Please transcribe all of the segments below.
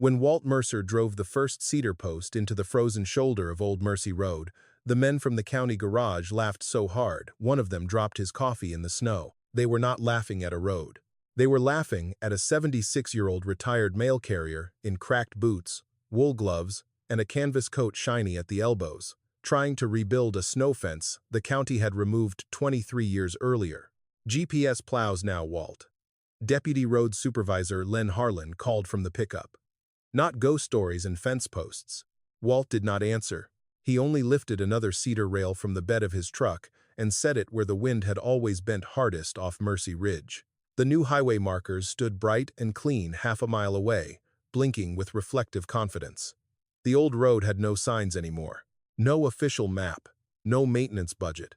When Walt Mercer drove the first cedar post into the frozen shoulder of Old Mercy Road, the men from the county garage laughed so hard, one of them dropped his coffee in the snow. They were not laughing at a road. They were laughing at a 76-year-old retired mail carrier in cracked boots, wool gloves, and a canvas coat shiny at the elbows, trying to rebuild a snow fence the county had removed 23 years earlier. GPS plows now, Walt. Deputy Road Supervisor Len Harlan called from the pickup. Not ghost stories and fence posts. Walt did not answer. He only lifted another cedar rail from the bed of his truck and set it where the wind had always bent hardest off Mercy Ridge. The new highway markers stood bright and clean half a mile away, blinking with reflective confidence. The old road had no signs anymore. No official map. No maintenance budget.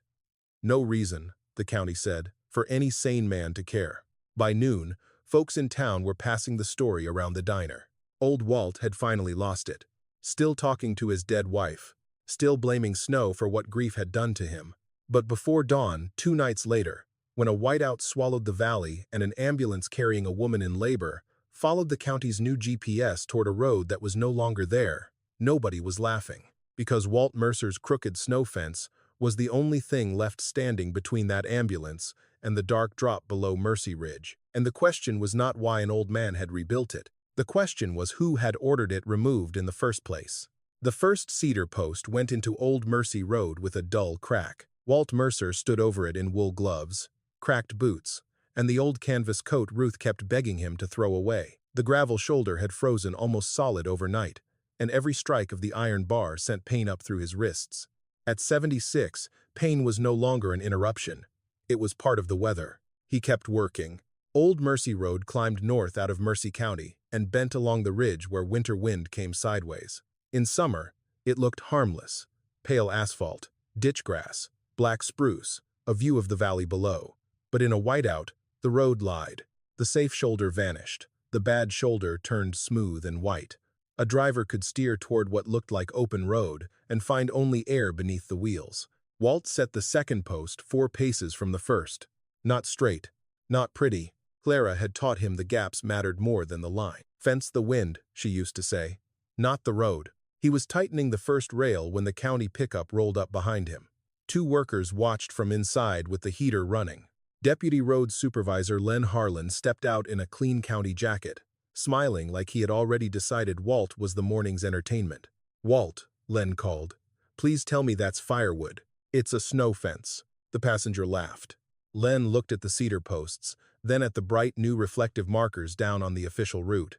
No reason, the county said, for any sane man to care. By noon, folks in town were passing the story around the diner. Old Walt had finally lost it. Still talking to his dead wife. Still blaming snow for what grief had done to him. But before dawn, 2 nights later, when a whiteout swallowed the valley and an ambulance carrying a woman in labor followed the county's new GPS toward a road that was no longer there, nobody was laughing. Because Walt Mercer's crooked snow fence was the only thing left standing between that ambulance and the dark drop below Mercy Ridge. And the question was not why an old man had rebuilt it. The question was who had ordered it removed in the first place. The first cedar post went into Old Mercy Road with a dull crack. Walt Mercer stood over it in wool gloves, cracked boots, and the old canvas coat Ruth kept begging him to throw away. The gravel shoulder had frozen almost solid overnight, and every strike of the iron bar sent pain up through his wrists. At 76, pain was no longer an interruption. It was part of the weather. He kept working. Old Mercy Road climbed north out of Mercy County and bent along the ridge where winter wind came sideways. In summer, it looked harmless. Pale asphalt, ditch grass, black spruce, a view of the valley below. But in a whiteout, the road lied. The safe shoulder vanished. The bad shoulder turned smooth and white. A driver could steer toward what looked like open road and find only air beneath the wheels. Walt set the second post 4 paces from the first. Not straight, not pretty. Clara had taught him the gaps mattered more than the line. Fence the wind, she used to say, not the road. He was tightening the first rail when the county pickup rolled up behind him. 2 workers watched from inside with the heater running. Deputy Road Supervisor Len Harlan stepped out in a clean county jacket, smiling like he had already decided Walt was the morning's entertainment. "Walt," Len called, "please tell me that's firewood." "It's a snow fence." The passenger laughed. Len looked at the cedar posts, then at the bright new reflective markers down on the official route.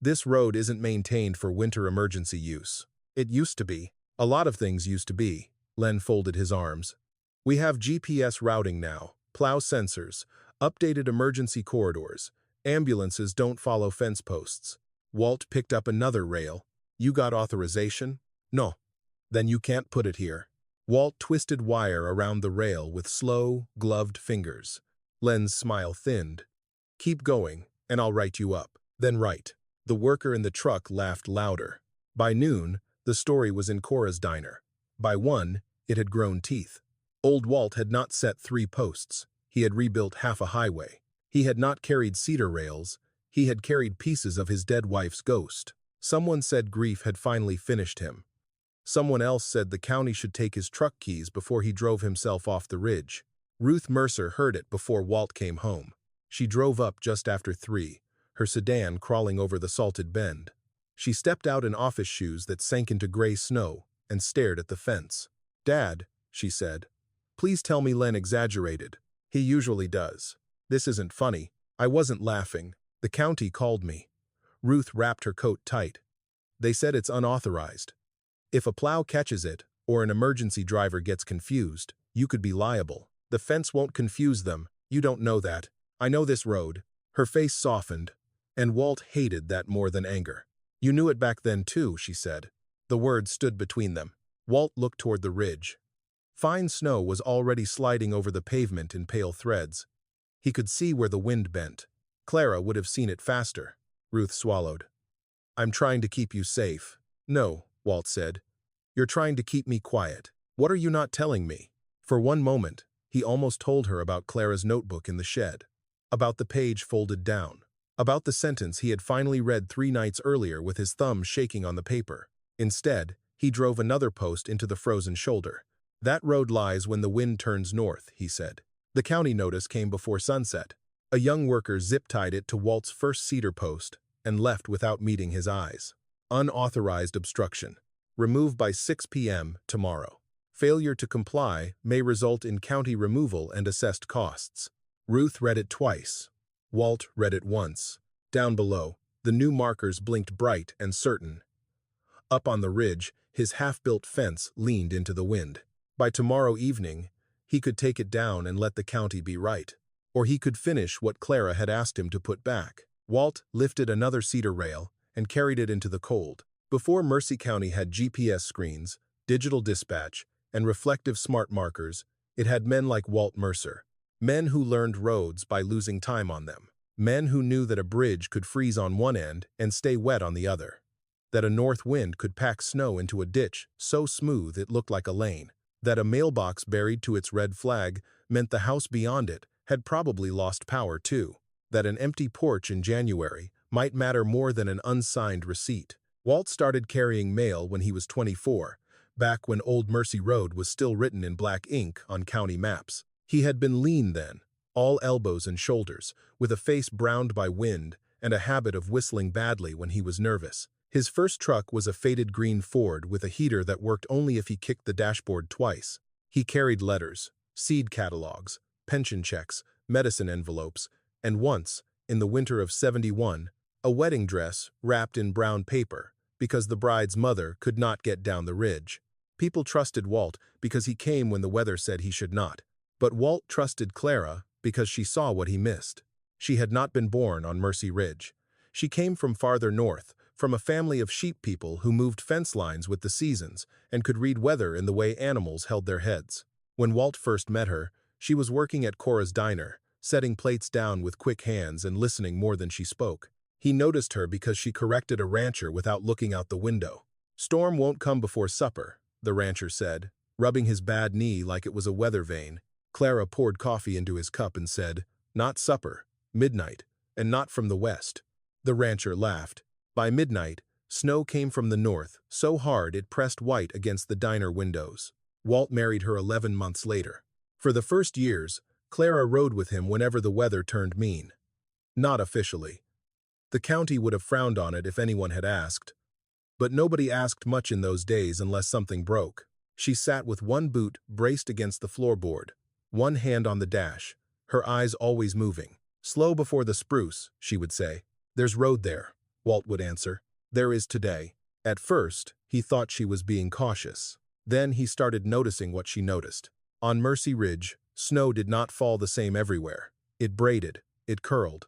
"This road isn't maintained for winter emergency use. It used to be. A lot of things used to be." Len folded his arms. "We have GPS routing now, plow sensors, updated emergency corridors. Ambulances don't follow fence posts." Walt picked up another rail. "You got authorization?" "No." "Then you can't put it here." Walt twisted wire around the rail with slow, gloved fingers. Len's smile thinned. "Keep going, and I'll write you up." "Then write." The worker in the truck laughed louder. By noon, the story was in Cora's diner. By 1, it had grown teeth. Old Walt had not set 3 posts. He had rebuilt half a highway. He had not carried cedar rails. He had carried pieces of his dead wife's ghost. Someone said grief had finally finished him. Someone else said the county should take his truck keys before he drove himself off the ridge. Ruth Mercer heard it before Walt came home. She drove up just after 3, her sedan crawling over the salted bend. She stepped out in office shoes that sank into gray snow and stared at the fence. "Dad," she said, "please tell me Len exaggerated. He usually does. This isn't funny. I wasn't laughing. The county called me." Ruth wrapped her coat tight. "They said it's unauthorized. If a plow catches it, or an emergency driver gets confused, you could be liable. The fence won't confuse them. You don't know that. I know this road." Her face softened, and Walt hated that more than anger. "You knew it back then too," she said. The words stood between them. Walt looked toward the ridge. Fine snow was already sliding over the pavement in pale threads. He could see where the wind bent. Clara would have seen it faster. Ruth swallowed. "I'm trying to keep you safe." "No," Walt said. "You're trying to keep me quiet. What are you not telling me?" For one moment, he almost told her about Clara's notebook in the shed. About the page folded down. About the sentence he had finally read 3 nights earlier with his thumb shaking on the paper. Instead, he drove another post into the frozen shoulder. "That road lies when the wind turns north," he said. The county notice came before sunset. A young worker zip-tied it to Walt's first cedar post and left without meeting his eyes. Unauthorized obstruction. Remove by 6 p.m. tomorrow. Failure to comply may result in county removal and assessed costs. Ruth read it twice. Walt read it once. Down below, the new markers blinked bright and certain. Up on the ridge, his half-built fence leaned into the wind. By tomorrow evening, he could take it down and let the county be right. Or he could finish what Clara had asked him to put back. Walt lifted another cedar rail and carried it into the cold. Before Mercy County had GPS screens, digital dispatch, and reflective smart markers, it had men like Walt Mercer. Men who learned roads by losing time on them. Men who knew that a bridge could freeze on one end and stay wet on the other. That a north wind could pack snow into a ditch so smooth it looked like a lane. That a mailbox buried to its red flag meant the house beyond it had probably lost power too. That an empty porch in January might matter more than an unsigned receipt. Walt started carrying mail when he was 24, back when Old Mercy Road was still written in black ink on county maps. He had been lean then, all elbows and shoulders, with a face browned by wind and a habit of whistling badly when he was nervous. His first truck was a faded green Ford with a heater that worked only if he kicked the dashboard twice. He carried letters, seed catalogs, pension checks, medicine envelopes, and once, in the winter of '71, a wedding dress wrapped in brown paper because the bride's mother could not get down the ridge. People trusted Walt because he came when the weather said he should not. But Walt trusted Clara because she saw what he missed. She had not been born on Mercy Ridge. She came from farther north, from a family of sheep people who moved fence lines with the seasons and could read weather in the way animals held their heads. When Walt first met her, she was working at Cora's diner, setting plates down with quick hands and listening more than she spoke. He noticed her because she corrected a rancher without looking out the window. "Storm won't come before supper," the rancher said, rubbing his bad knee like it was a weather vane. Clara poured coffee into his cup and said, "Not supper, midnight, and not from the west." The rancher laughed. By midnight, snow came from the north, so hard it pressed white against the diner windows. Walt married her 11 months later. For the first years, Clara rode with him whenever the weather turned mean. Not officially. The county would have frowned on it if anyone had asked. But nobody asked much in those days unless something broke. She sat with one boot braced against the floorboard, one hand on the dash, her eyes always moving. "Slow before the spruce," she would say. "There's road there," Walt would answer. "There is today." At first, he thought she was being cautious. Then he started noticing what she noticed. On Mercy Ridge, snow did not fall the same everywhere. It braided, it curled.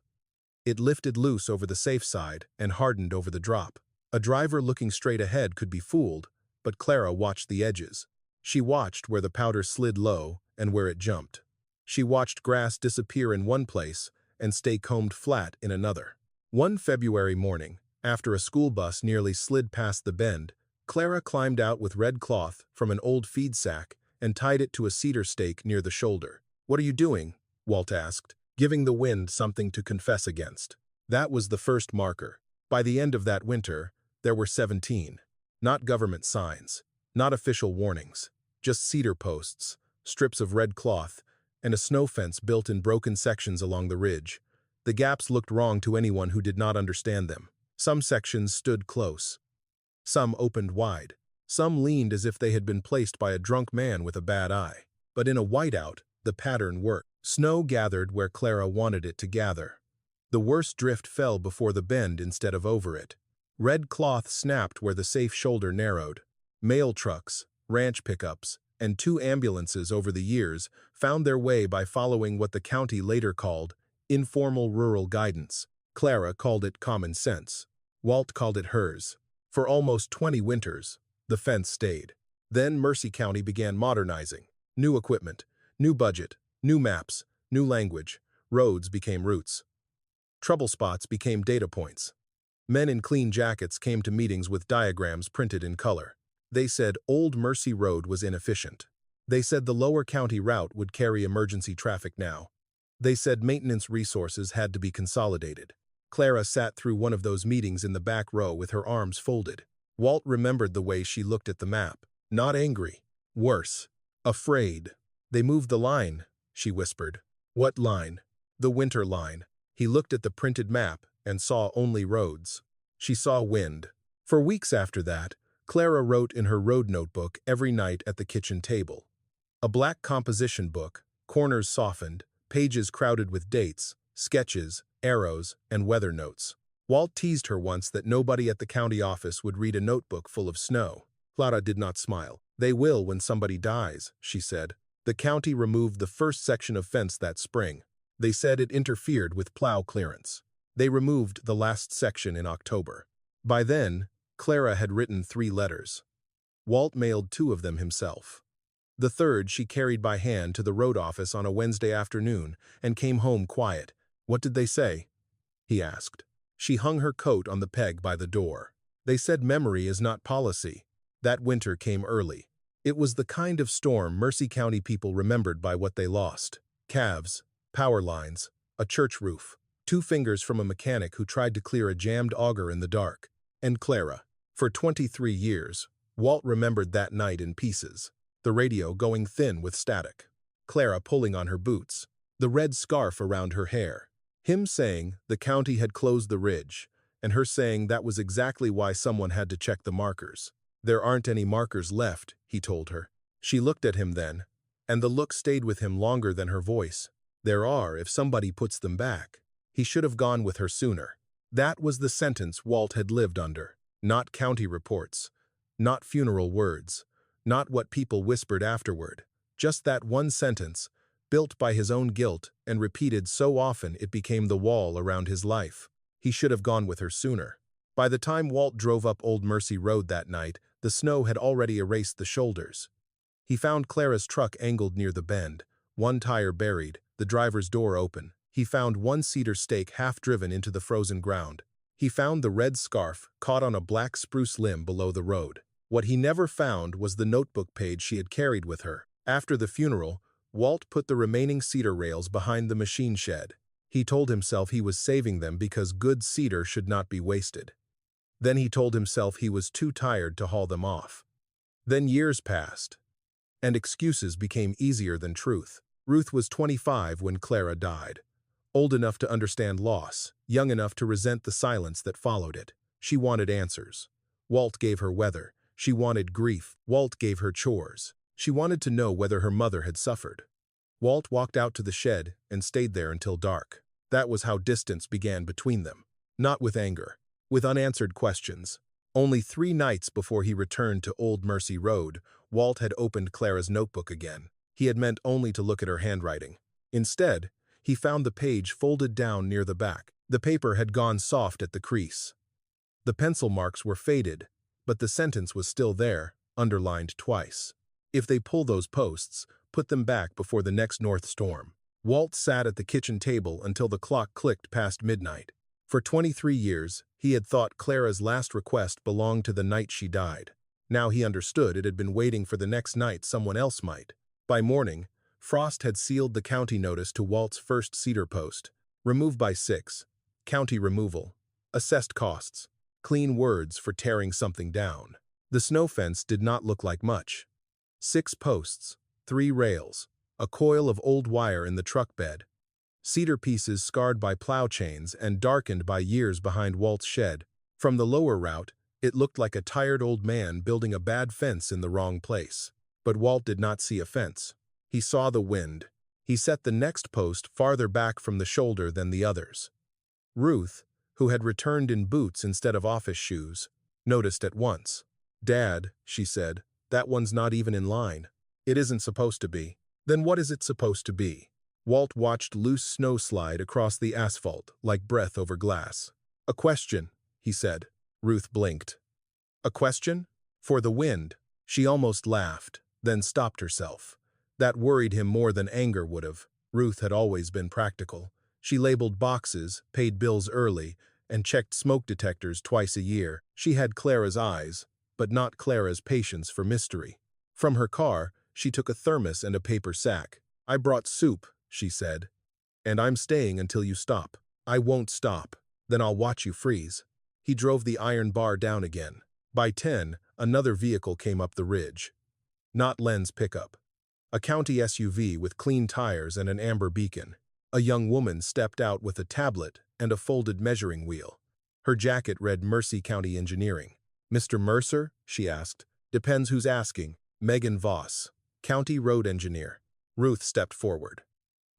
It lifted loose over the safe side and hardened over the drop. A driver looking straight ahead could be fooled, but Clara watched the edges. She watched where the powder slid low and where it jumped. She watched grass disappear in one place and stay combed flat in another. One February morning, after a school bus nearly slid past the bend, Clara climbed out with red cloth from an old feed sack and tied it to a cedar stake near the shoulder. "What are you doing?" Walt asked, giving the wind something to confess against. That was the first marker. By the end of that winter, there were 17. Not government signs, not official warnings, just cedar posts, strips of red cloth, and a snow fence built in broken sections along the ridge. The gaps looked wrong to anyone who did not understand them. Some sections stood close. Some opened wide. Some leaned as if they had been placed by a drunk man with a bad eye. But in a whiteout, the pattern worked. Snow gathered where Clara wanted it to gather. The worst drift fell before the bend instead of over it. Red cloth snapped where the safe shoulder narrowed. Mail trucks, ranch pickups, and 2 ambulances over the years found their way by following what the county later called informal rural guidance. Clara called it common sense. Walt called it hers. For almost 20 winters, the fence stayed. Then Mercy County began modernizing. New equipment, new budget, new maps, new language. Roads became routes. Trouble spots became data points. Men in clean jackets came to meetings with diagrams printed in color. They said Old Mercy Road was inefficient. They said the lower county route would carry emergency traffic now. They said maintenance resources had to be consolidated. Clara sat through one of those meetings in the back row with her arms folded. Walt remembered the way she looked at the map. Not angry. Worse. Afraid. "They moved the line," she whispered. "What line?" "The winter line." He looked at the printed map and saw only roads. She saw wind. For weeks after that, Clara wrote in her road notebook every night at the kitchen table. A black composition book, corners softened, pages crowded with dates, sketches, arrows, and weather notes. Walt teased her once that nobody at the county office would read a notebook full of snow. Clara did not smile. "They will when somebody dies," she said. The county removed the first section of fence that spring. They said it interfered with plow clearance. They removed the last section in October. By then, Clara had written 3 letters. Walt mailed 2 of them himself. The third she carried by hand to the road office on a Wednesday afternoon and came home quiet. "What did they say?" he asked. She hung her coat on the peg by the door. "They said memory is not policy." That winter came early. It was the kind of storm Mercy County people remembered by what they lost. Calves, power lines, a church roof, 2 fingers from a mechanic who tried to clear a jammed auger in the dark, and Clara. For 23 years, Walt remembered that night in pieces. The radio going thin with static. Clara pulling on her boots, the red scarf around her hair. Him saying the county had closed the ridge, and her saying that was exactly why someone had to check the markers. "There aren't any markers left," he told her. She looked at him then, and the look stayed with him longer than her voice. "There are if somebody puts them back." He should have gone with her sooner. That was the sentence Walt had lived under. Not county reports. Not funeral words. Not what people whispered afterward. Just that one sentence, built by his own guilt and repeated so often it became the wall around his life. He should have gone with her sooner. By the time Walt drove up Old Mercy Road that night, the snow had already erased the shoulders. He found Clara's truck angled near the bend, one tire buried, the driver's door open. He found one cedar stake half driven into the frozen ground. He found the red scarf caught on a black spruce limb below the road. What he never found was the notebook page she had carried with her. After the funeral, Walt put the remaining cedar rails behind the machine shed. He told himself he was saving them because good cedar should not be wasted. Then he told himself he was too tired to haul them off. Then years passed, and excuses became easier than truth. Ruth was 25 when Clara died. Old enough to understand loss, young enough to resent the silence that followed it. She wanted answers. Walt gave her weather. She wanted grief. Walt gave her chores. She wanted to know whether her mother had suffered. Walt walked out to the shed and stayed there until dark. That was how distance began between them. Not with anger, with unanswered questions. Only 3 nights before he returned to Old Mercy Road, Walt had opened Clara's notebook again. He had meant only to look at her handwriting. Instead, he found the page folded down near the back. The paper had gone soft at the crease. The pencil marks were faded, but the sentence was still there, underlined twice. "If they pull those posts, put them back before the next north storm." Walt sat at the kitchen table until the clock clicked past midnight. For 23 years, he had thought Clara's last request belonged to the night she died. Now he understood it had been waiting for the next night someone else might. By morning, frost had sealed the county notice to Walt's first cedar post. Remove by 6. County removal. Assessed costs. Clean words for tearing something down. The snow fence did not look like much. 6 posts, 3 rails, a coil of old wire in the truck bed. Cedar pieces scarred by plow chains and darkened by years behind Walt's shed. From the lower route, it looked like a tired old man building a bad fence in the wrong place. But Walt did not see a fence. He saw the wind. He set the next post farther back from the shoulder than the others. Ruth, who had returned in boots instead of office shoes, noticed at once. "Dad," she said, "that one's not even in line." "It isn't supposed to be." "Then what is it supposed to be?" Walt watched loose snow slide across the asphalt like breath over glass. "A question," he said. Ruth blinked. "A question?" "For the wind." She almost laughed, then stopped herself. That worried him more than anger would have. Ruth had always been practical. She labeled boxes, paid bills early, and checked smoke detectors twice a year. She had Clara's eyes, but not Clara's patience for mystery. From her car, she took a thermos and a paper sack. "I brought soup," she said, "and I'm staying until you stop." "I won't stop." Then I'll watch you freeze. He drove the iron bar down again. By 10, another vehicle came up the ridge. Not Len's pickup. A county SUV with clean tires and an amber beacon. A young woman stepped out with a tablet and a folded measuring wheel. Her jacket read Mercy County Engineering. "Mr. Mercer?" she asked. "Depends who's asking." "Megan Voss, County Road Engineer." Ruth stepped forward.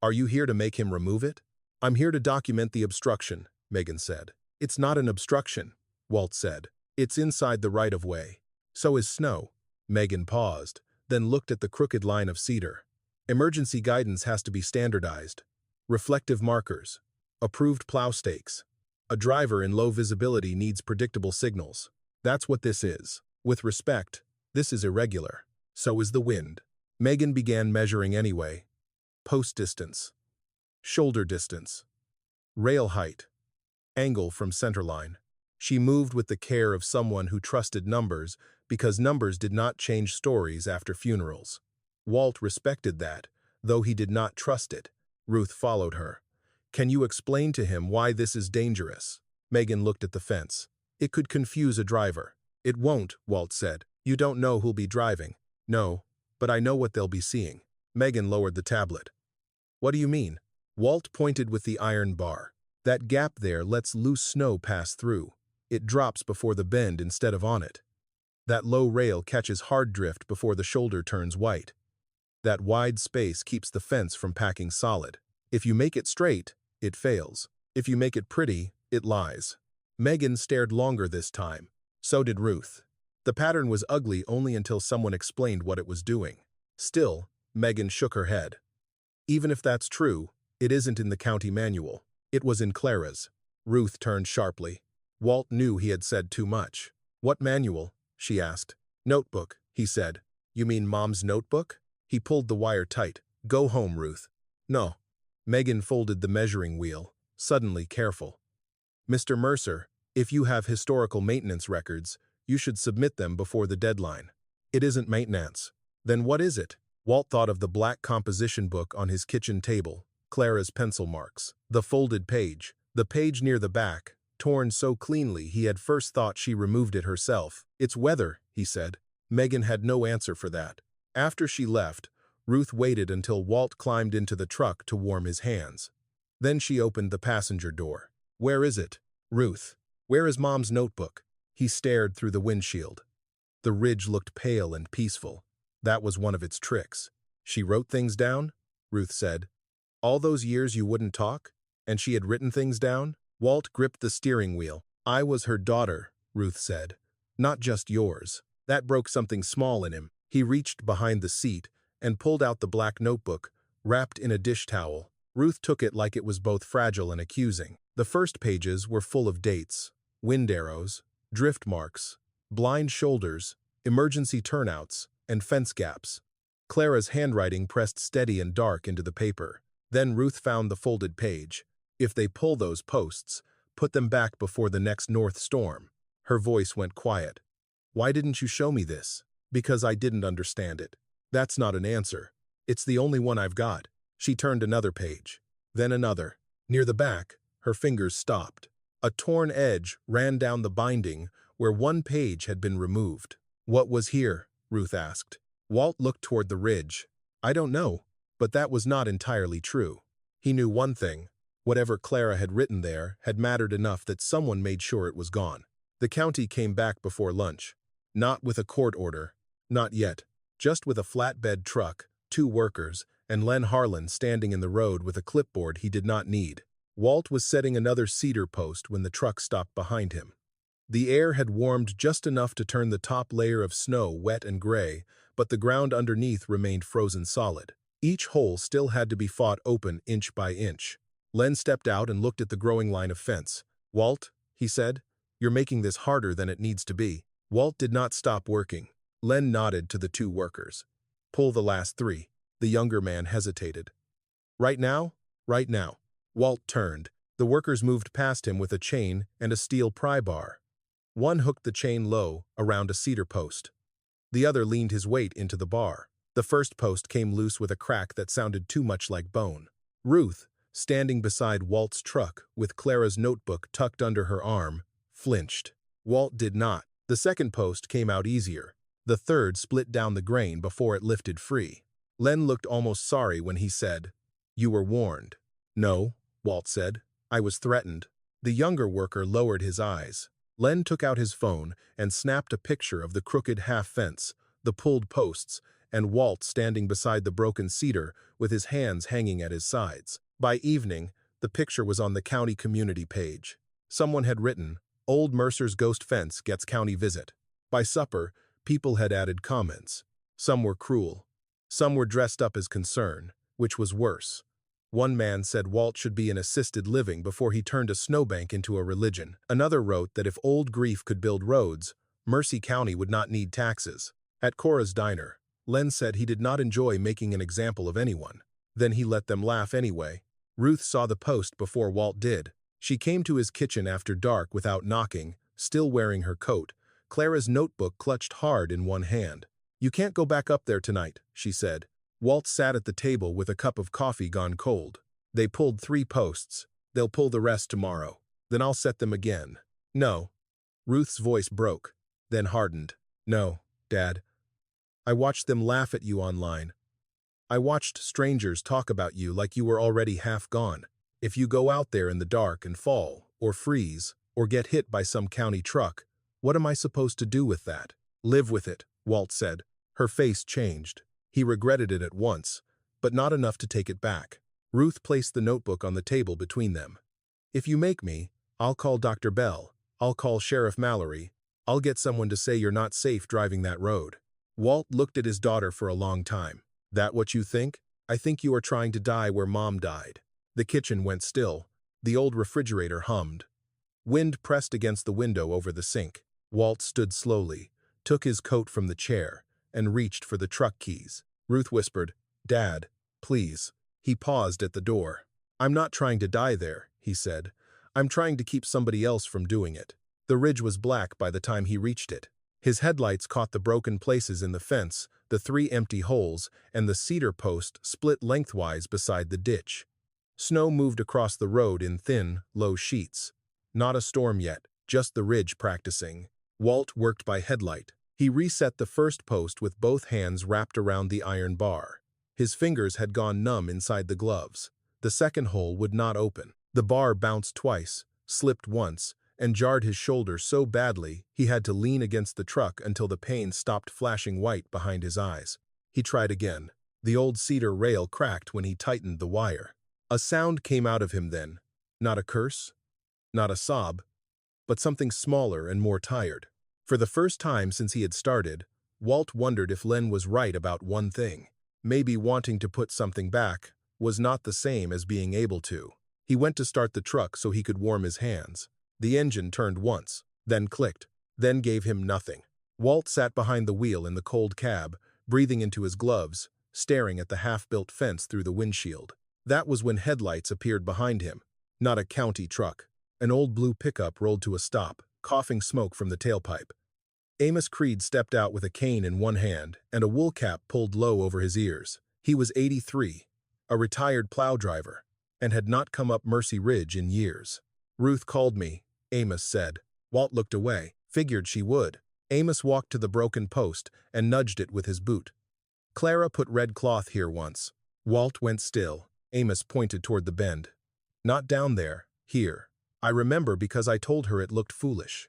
"Are you here to make him remove it?" "I'm here to document the obstruction," Megan said. "It's not an obstruction," Walt said. "It's inside the right-of-way. So is snow." Megan paused, then looked at the crooked line of cedar. "Emergency guidance has to be standardized. Reflective markers. Approved plow stakes. A driver in low visibility needs predictable signals. That's what this is. With respect, this is irregular. So is the wind." Megan began measuring anyway. Post distance. Shoulder distance. Rail height. Angle from centerline. She moved with the care of someone who trusted numbers because numbers did not change stories after funerals. Walt respected that, though he did not trust it. Ruth followed her. "Can you explain to him why this is dangerous?" Megan looked at the fence. "It could confuse a driver." "It won't," Walt said. "You don't know who'll be driving." "No, but I know what they'll be seeing." Megan lowered the tablet. "What do you mean?" Walt pointed with the iron bar. "That gap there lets loose snow pass through. It drops before the bend instead of on it. That low rail catches hard drift before the shoulder turns white. That wide space keeps the fence from packing solid. If you make it straight, it fails. If you make it pretty, it lies." Megan stared longer this time. So did Ruth. The pattern was ugly only until someone explained what it was doing. Still, Megan shook her head. "Even if that's true, it isn't in the county manual. It was in Clara's." Ruth turned sharply. Walt knew he had said too much. "What manual?" she asked. "Notebook," he said. "You mean Mom's notebook?" He pulled the wire tight. "Go home, Ruth." "No." Megan folded the measuring wheel, suddenly careful. "Mr. Mercer, if you have historical maintenance records, you should submit them before the deadline." "It isn't maintenance." "Then what is it?" Walt thought of the black composition book on his kitchen table, Clara's pencil marks, the folded page, the page near the back, torn so cleanly he had first thought she removed it herself. "It's weather," he said. Megan had no answer for that. After she left, Ruth waited until Walt climbed into the truck to warm his hands. Then she opened the passenger door. "Where is it?" "Ruth, where is Mom's notebook?" He stared through the windshield. The ridge looked pale and peaceful. That was one of its tricks. "She wrote things down?" Ruth said. "All those years you wouldn't talk? And she had written things down?" Walt gripped the steering wheel. "I was her daughter," Ruth said. "Not just yours." That broke something small in him. He reached behind the seat and pulled out the black notebook, wrapped in a dish towel. Ruth took it like it was both fragile and accusing. The first pages were full of dates, wind arrows, drift marks, blind shoulders, emergency turnouts, and fence gaps. Clara's handwriting pressed steady and dark into the paper. Then Ruth found the folded page. "If they pull those posts, put them back before the next north storm." Her voice went quiet. "Why didn't you show me this?" "Because I didn't understand it." "That's not an answer. It's the only one I've got." She turned another page, then another. Near the back, her fingers stopped. A torn edge ran down the binding where one page had been removed. "What was here?" Ruth asked. Walt looked toward the ridge. "I don't know," but that was not entirely true. He knew one thing. Whatever Clara had written there had mattered enough that someone made sure it was gone. The county came back before lunch. Not with a court order. Not yet. Just with a flatbed truck, 2 workers, and Len Harlan standing in the road with a clipboard he did not need. Walt was setting another cedar post when the truck stopped behind him. The air had warmed just enough to turn the top layer of snow wet and gray, but the ground underneath remained frozen solid. Each hole still had to be fought open inch by inch. Len stepped out and looked at the growing line of fence. "Walt," he said, "you're making this harder than it needs to be." Walt did not stop working. Len nodded to the 2 workers. "Pull the last 3. The younger man hesitated. "Right now?" "Right now." Walt turned. The workers moved past him with a chain and a steel pry bar. One hooked the chain low, around a cedar post. The other leaned his weight into the bar. The first post came loose with a crack that sounded too much like bone. Ruth, standing beside Walt's truck with Clara's notebook tucked under her arm, flinched. Walt did not. The second post came out easier. The third split down the grain before it lifted free. Len looked almost sorry when he said, "You were warned." "No," Walt said. "I was threatened." The younger worker lowered his eyes. Len took out his phone and snapped a picture of the crooked half-fence, the pulled posts, and Walt standing beside the broken cedar with his hands hanging at his sides. By evening, the picture was on the county community page. Someone had written, "Old Mercer's ghost fence gets county visit." By supper, people had added comments. Some were cruel. Some were dressed up as concern, which was worse. One man said Walt should be in assisted living before he turned a snowbank into a religion. Another wrote that if Old Grief could build roads, Mercy County would not need taxes. At Cora's diner, Len said he did not enjoy making an example of anyone. Then he let them laugh anyway. Ruth saw the post before Walt did. She came to his kitchen after dark without knocking, still wearing her coat, Clara's notebook clutched hard in one hand. "You can't go back up there tonight," she said. Walt sat at the table with a cup of coffee gone cold. "They pulled 3 posts. They'll pull the rest tomorrow. Then I'll set them again." "No." Ruth's voice broke, then hardened. "No, Dad. I watched them laugh at you online. I watched strangers talk about you like you were already half gone. If you go out there in the dark and fall, or freeze, or get hit by some county truck, what am I supposed to do with that?" "Live with it," Walt said. Her face changed. He regretted it at once, but not enough to take it back. Ruth placed the notebook on the table between them. "If you make me, I'll call Dr. Bell. I'll call Sheriff Mallory. I'll get someone to say you're not safe driving that road." Walt looked at his daughter for a long time. "That what you think? I think you are trying to die where Mom died." The kitchen went still. The old refrigerator hummed. Wind pressed against the window over the sink. Walt stood slowly, took his coat from the chair, and reached for the truck keys. Ruth whispered, "Dad, please." He paused at the door. "I'm not trying to die there," he said. "I'm trying to keep somebody else from doing it." The ridge was black by the time he reached it. His headlights caught the broken places in the fence, the 3 empty holes, and the cedar post split lengthwise beside the ditch. Snow moved across the road in thin, low sheets. Not a storm yet, just the ridge practicing. Walt worked by headlight. He reset the first post with both hands wrapped around the iron bar. His fingers had gone numb inside the gloves. The second hole would not open. The bar bounced twice, slipped once, and jarred his shoulder so badly he had to lean against the truck until the pain stopped flashing white behind his eyes. He tried again. The old cedar rail cracked when he tightened the wire. A sound came out of him then. Not a curse, not a sob, but something smaller and more tired. For the first time since he had started, Walt wondered if Len was right about one thing. Maybe wanting to put something back was not the same as being able to. He went to start the truck so he could warm his hands. The engine turned once, then clicked, then gave him nothing. Walt sat behind the wheel in the cold cab, breathing into his gloves, staring at the half-built fence through the windshield. That was when headlights appeared behind him. Not a county truck. An old blue pickup rolled to a stop, coughing smoke from the tailpipe. Amos Creed stepped out with a cane in one hand and a wool cap pulled low over his ears. He was 83, a retired plow driver, and had not come up Mercy Ridge in years. "Ruth called me," Amos said. Walt looked away, figured she would. Amos walked to the broken post and nudged it with his boot. "Clara put red cloth here once." Walt went still. Amos pointed toward the bend. "Not down there, here. I remember because I told her it looked foolish.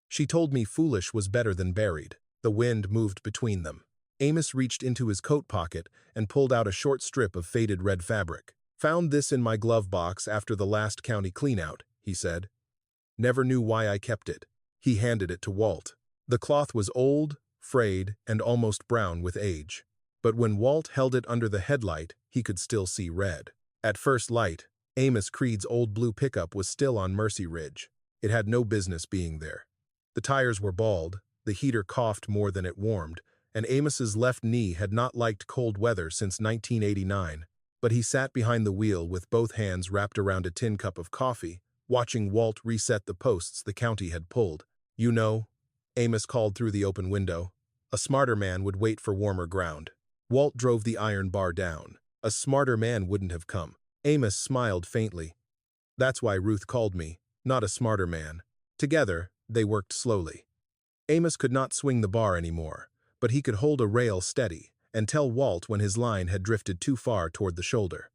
She told me foolish was better than buried." The wind moved between them. Amos reached into his coat pocket and pulled out a short strip of faded red fabric. "Found this in my glove box after the last county cleanout," he said. "Never knew why I kept it." He handed it to Walt. The cloth was old, frayed, and almost brown with age. But when Walt held it under the headlight, he could still see red. At first light, Amos Creed's old blue pickup was still on Mercy Ridge. It had no business being there. The tires were bald, the heater coughed more than it warmed, and Amos's left knee had not liked cold weather since 1989. But he sat behind the wheel with both hands wrapped around a tin cup of coffee, watching Walt reset the posts the county had pulled. "You know," Amos called through the open window, "a smarter man would wait for warmer ground." Walt drove the iron bar down. A smarter man wouldn't have come. Amos smiled faintly. That's why Ruth called me, not a smarter man. Together, they worked slowly. Amos could not swing the bar anymore, but he could hold a rail steady and tell Walt when his line had drifted too far toward the shoulder.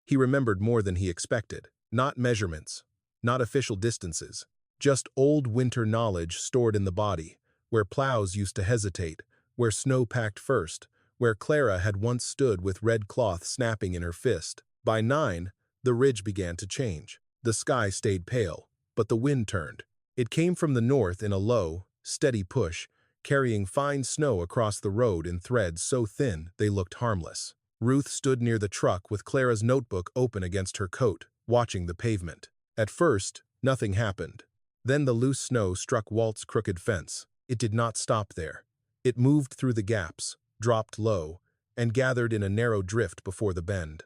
He remembered more than he expected, not measurements, not official distances, just old winter knowledge stored in the body, where plows used to hesitate, where snow packed first, where Clara had once stood with red cloth snapping in her fist. By 9, the ridge began to change. The sky stayed pale, but the wind turned. It came from the north in a low, steady push, carrying fine snow across the road in threads so thin they looked harmless. Ruth stood near the truck with Clara's notebook open against her coat, watching the pavement. At first, nothing happened. Then the loose snow struck Walt's crooked fence. It did not stop there. It moved through the gaps, dropped low, and gathered in a narrow drift before the bend.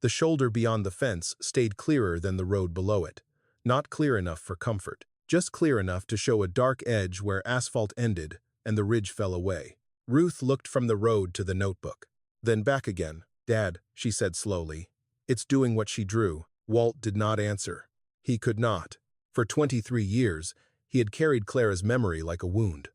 The shoulder beyond the fence stayed clearer than the road below it. Not clear enough for comfort, just clear enough to show a dark edge where asphalt ended and the ridge fell away. Ruth looked from the road to the notebook, then back again. Dad, she said slowly. It's doing what she drew. Walt did not answer. He could not. For 23 years, he had carried Clara's memory like a wound.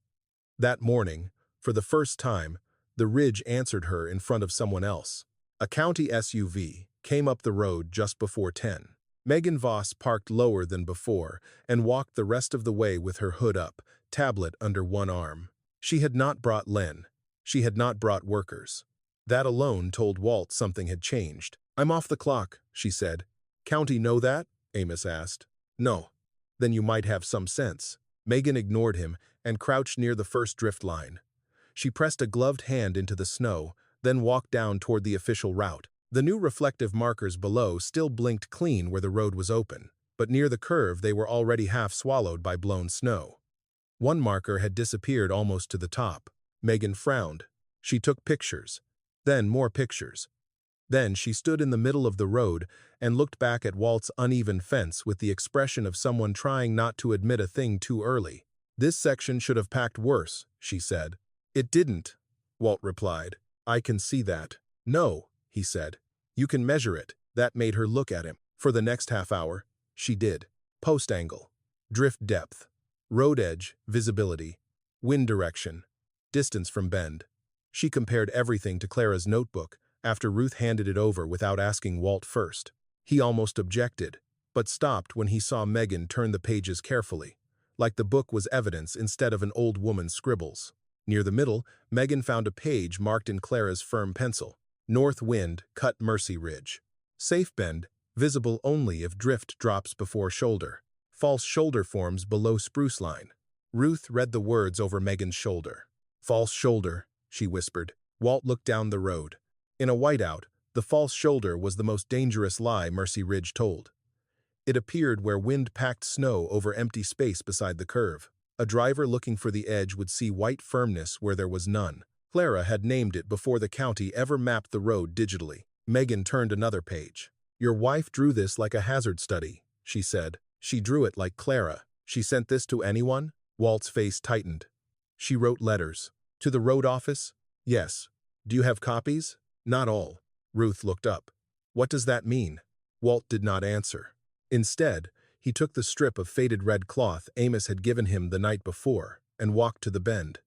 That morning, for the first time, the ridge answered her in front of someone else. A county SUV came up the road just before 10. Megan Voss parked lower than before and walked the rest of the way with her hood up, tablet under one arm. She had not brought Len. She had not brought workers. That alone told Walt something had changed. I'm off the clock, she said. County know that? Amos asked. No. Then you might have some sense. Megan ignored him and crouched near the first drift line. She pressed a gloved hand into the snow, then walked down toward the official route. The new reflective markers below still blinked clean where the road was open, but near the curve they were already half swallowed by blown snow. One marker had disappeared almost to the top. Megan frowned. She took pictures. Then more pictures. Then she stood in the middle of the road and looked back at Walt's uneven fence with the expression of someone trying not to admit a thing too early. This section should have packed worse, she said. It didn't, Walt replied. I can see that. No, he said. You can measure it. That made her look at him. For the next half hour, she did. Post angle, drift depth, road edge, visibility, wind direction, distance from bend. She compared everything to Clara's notebook after Ruth handed it over without asking Walt first. He almost objected, but stopped when he saw Megan turn the pages carefully, like the book was evidence instead of an old woman's scribbles. Near the middle, Megan found a page marked in Clara's firm pencil. North wind, cut Mercy Ridge. Safe bend, visible only if drift drops before shoulder. False shoulder forms below spruce line. Ruth read the words over Megan's shoulder. False shoulder, she whispered. Walt looked down the road. In a whiteout, the false shoulder was the most dangerous lie Mercy Ridge told. It appeared where wind packed snow over empty space beside the curve. A driver looking for the edge would see white firmness where there was none. Clara had named it before the county ever mapped the road digitally. Megan turned another page. Your wife drew this like a hazard study, she said. She drew it like Clara. She sent this to anyone? Walt's face tightened. She wrote letters. To the road office? Yes. Do you have copies? Not all. Ruth looked up. What does that mean? Walt did not answer. Instead, he took the strip of faded red cloth Amos had given him the night before and walked to the bend.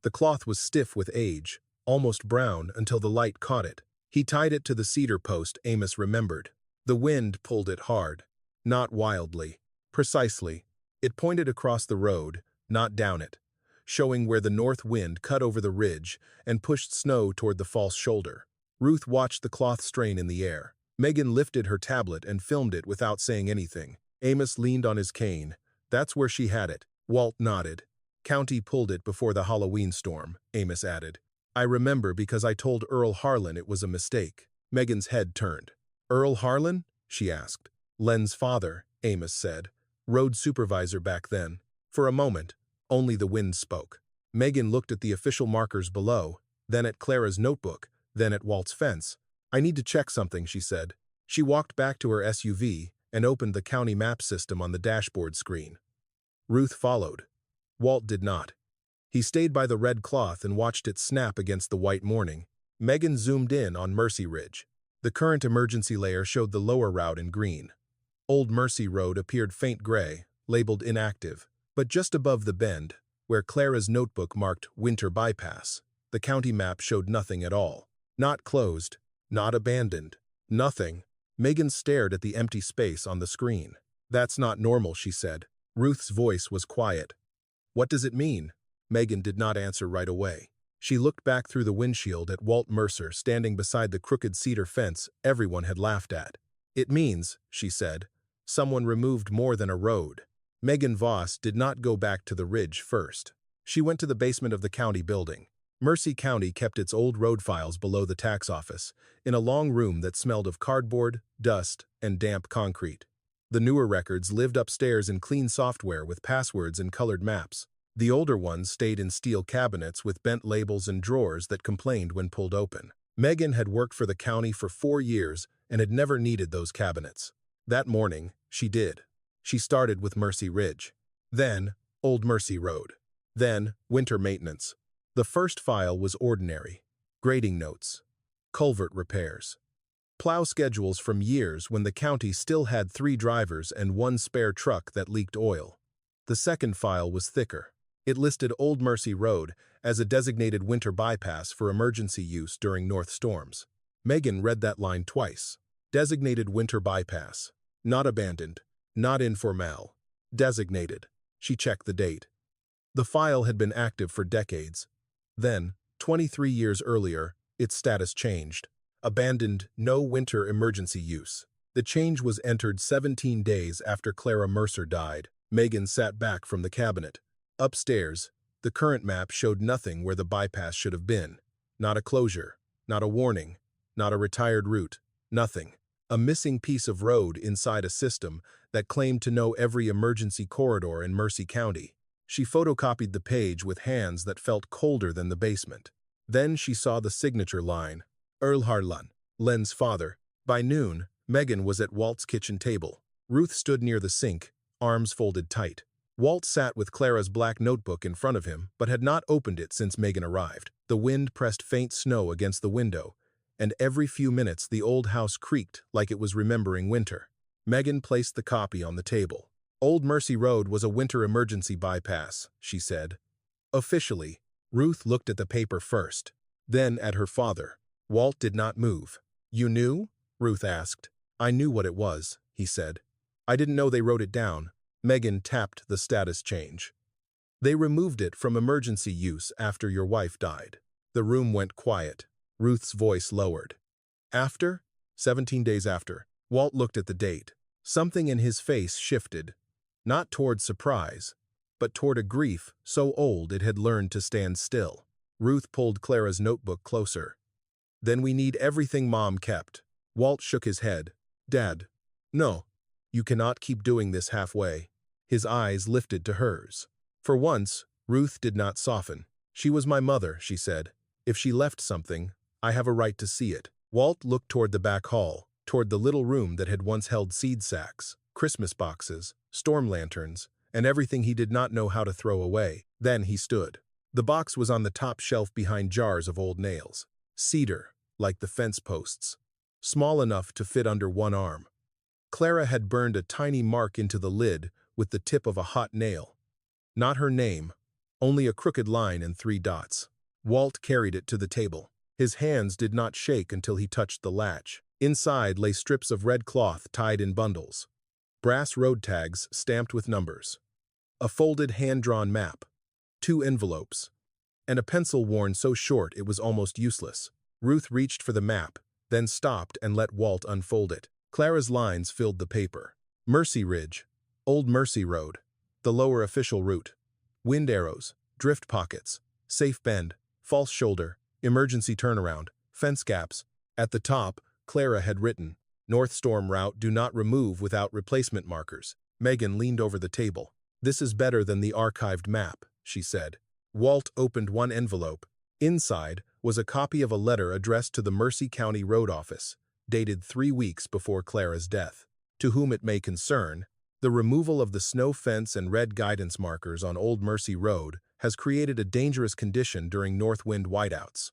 The cloth was stiff with age, almost brown until the light caught it. He tied it to the cedar post Amos remembered. The wind pulled it hard. Not wildly. Precisely. It pointed across the road, not down it, showing where the north wind cut over the ridge and pushed snow toward the false shoulder. Ruth watched the cloth strain in the air. Megan lifted her tablet and filmed it without saying anything. Amos leaned on his cane. That's where she had it. Walt nodded. County pulled it before the Halloween storm, Amos added. I remember because I told Earl Harlan it was a mistake. Megan's head turned. Earl Harlan? She asked. Len's father, Amos said. Road supervisor back then. For a moment, only the wind spoke. Megan looked at the official markers below, then at Clara's notebook, then at Walt's fence. I need to check something, she said. She walked back to her SUV and opened the county map system on the dashboard screen. Ruth followed. Walt did not. He stayed by the red cloth and watched it snap against the white morning. Megan zoomed in on Mercy Ridge. The current emergency layer showed the lower route in green. Old Mercy Road appeared faint gray, labeled inactive, but just above the bend, where Clara's notebook marked Winter Bypass, the county map showed nothing at all. Not closed, not abandoned, nothing. Megan stared at the empty space on the screen. "That's not normal," she said. Ruth's voice was quiet. "What does it mean?" Megan did not answer right away. She looked back through the windshield at Walt Mercer standing beside the crooked cedar fence everyone had laughed at. "It means," she said, "someone removed more than a road." Megan Voss did not go back to the ridge first. She went to the basement of the county building. Mercy County kept its old road files below the tax office, in a long room that smelled of cardboard, dust, and damp concrete. The newer records lived upstairs in clean software with passwords and colored maps. The older ones stayed in steel cabinets with bent labels and drawers that complained when pulled open. Megan had worked for the county for 4 years and had never needed those cabinets. That morning, she did. She started with Mercy Ridge. Then, Old Mercy Road. Then, winter maintenance. The first file was ordinary. Grading notes. Culvert repairs. Plow schedules from years when the county still had 3 drivers and 1 spare truck that leaked oil. The second file was thicker. It listed Old Mercy Road as a designated winter bypass for emergency use during north storms. Megan read that line twice. Designated winter bypass. Not abandoned. Not informal. Designated. She checked the date. The file had been active for decades. Then, 23 years earlier, its status changed. Abandoned, no winter emergency use. The change was entered 17 days after Clara Mercer died. Megan sat back from the cabinet. Upstairs, the current map showed nothing where the bypass should have been. Not a closure, not a warning, not a retired route, nothing. A missing piece of road inside a system that claimed to know every emergency corridor in Mercy County. She photocopied the page with hands that felt colder than the basement. Then she saw the signature line, Earl Harlan, Len's father. By noon, Megan was at Walt's kitchen table. Ruth stood near the sink, arms folded tight. Walt sat with Clara's black notebook in front of him, but had not opened it since Megan arrived. The wind pressed faint snow against the window, and every few minutes the old house creaked like it was remembering winter. Megan placed the copy on the table. Old Mercy Road was a winter emergency bypass, she said. Officially. Ruth looked at the paper first, then at her father. Walt did not move. "You knew?" Ruth asked. "I knew what it was," he said. "I didn't know they wrote it down." Megan tapped the status change. "They removed it from emergency use after your wife died." The room went quiet. Ruth's voice lowered. "After?" 17 days after. Walt looked at the date. Something in his face shifted. Not toward surprise, but toward a grief so old it had learned to stand still. Ruth pulled Clara's notebook closer. "Then we need everything Mom kept." Walt shook his head. "Dad, no. You cannot keep doing this halfway." His eyes lifted to hers. For once, Ruth did not soften. "She was my mother," she said. "If she left something, I have a right to see it." Walt looked toward the back hall, toward the little room that had once held seed sacks, Christmas boxes, storm lanterns, and everything he did not know how to throw away. Then he stood. The box was on the top shelf behind jars of old nails. Cedar, like the fence posts. Small enough to fit under one arm. Clara had burned a tiny mark into the lid with the tip of a hot nail. Not her name, only a crooked line and 3 dots. Walt carried it to the table. His hands did not shake until he touched the latch. Inside lay strips of red cloth tied in bundles. Brass road tags stamped with numbers. A folded hand-drawn map. 2 envelopes. And a pencil worn so short it was almost useless. Ruth reached for the map, then stopped and let Walt unfold it. Clara's lines filled the paper. Mercy Ridge. Old Mercy Road. The lower official route. Wind arrows. Drift pockets. Safe bend. False shoulder. Emergency turnaround. Fence gaps. At the top, Clara had written, "North storm route do not remove without replacement markers." Megan leaned over the table. "This is better than the archived map," she said. Walt opened one envelope. Inside was a copy of a letter addressed to the Mercy County Road Office, dated 3 weeks before Clara's death. "To whom it may concern, the removal of the snow fence and red guidance markers on Old Mercy Road has created a dangerous condition during north wind whiteouts.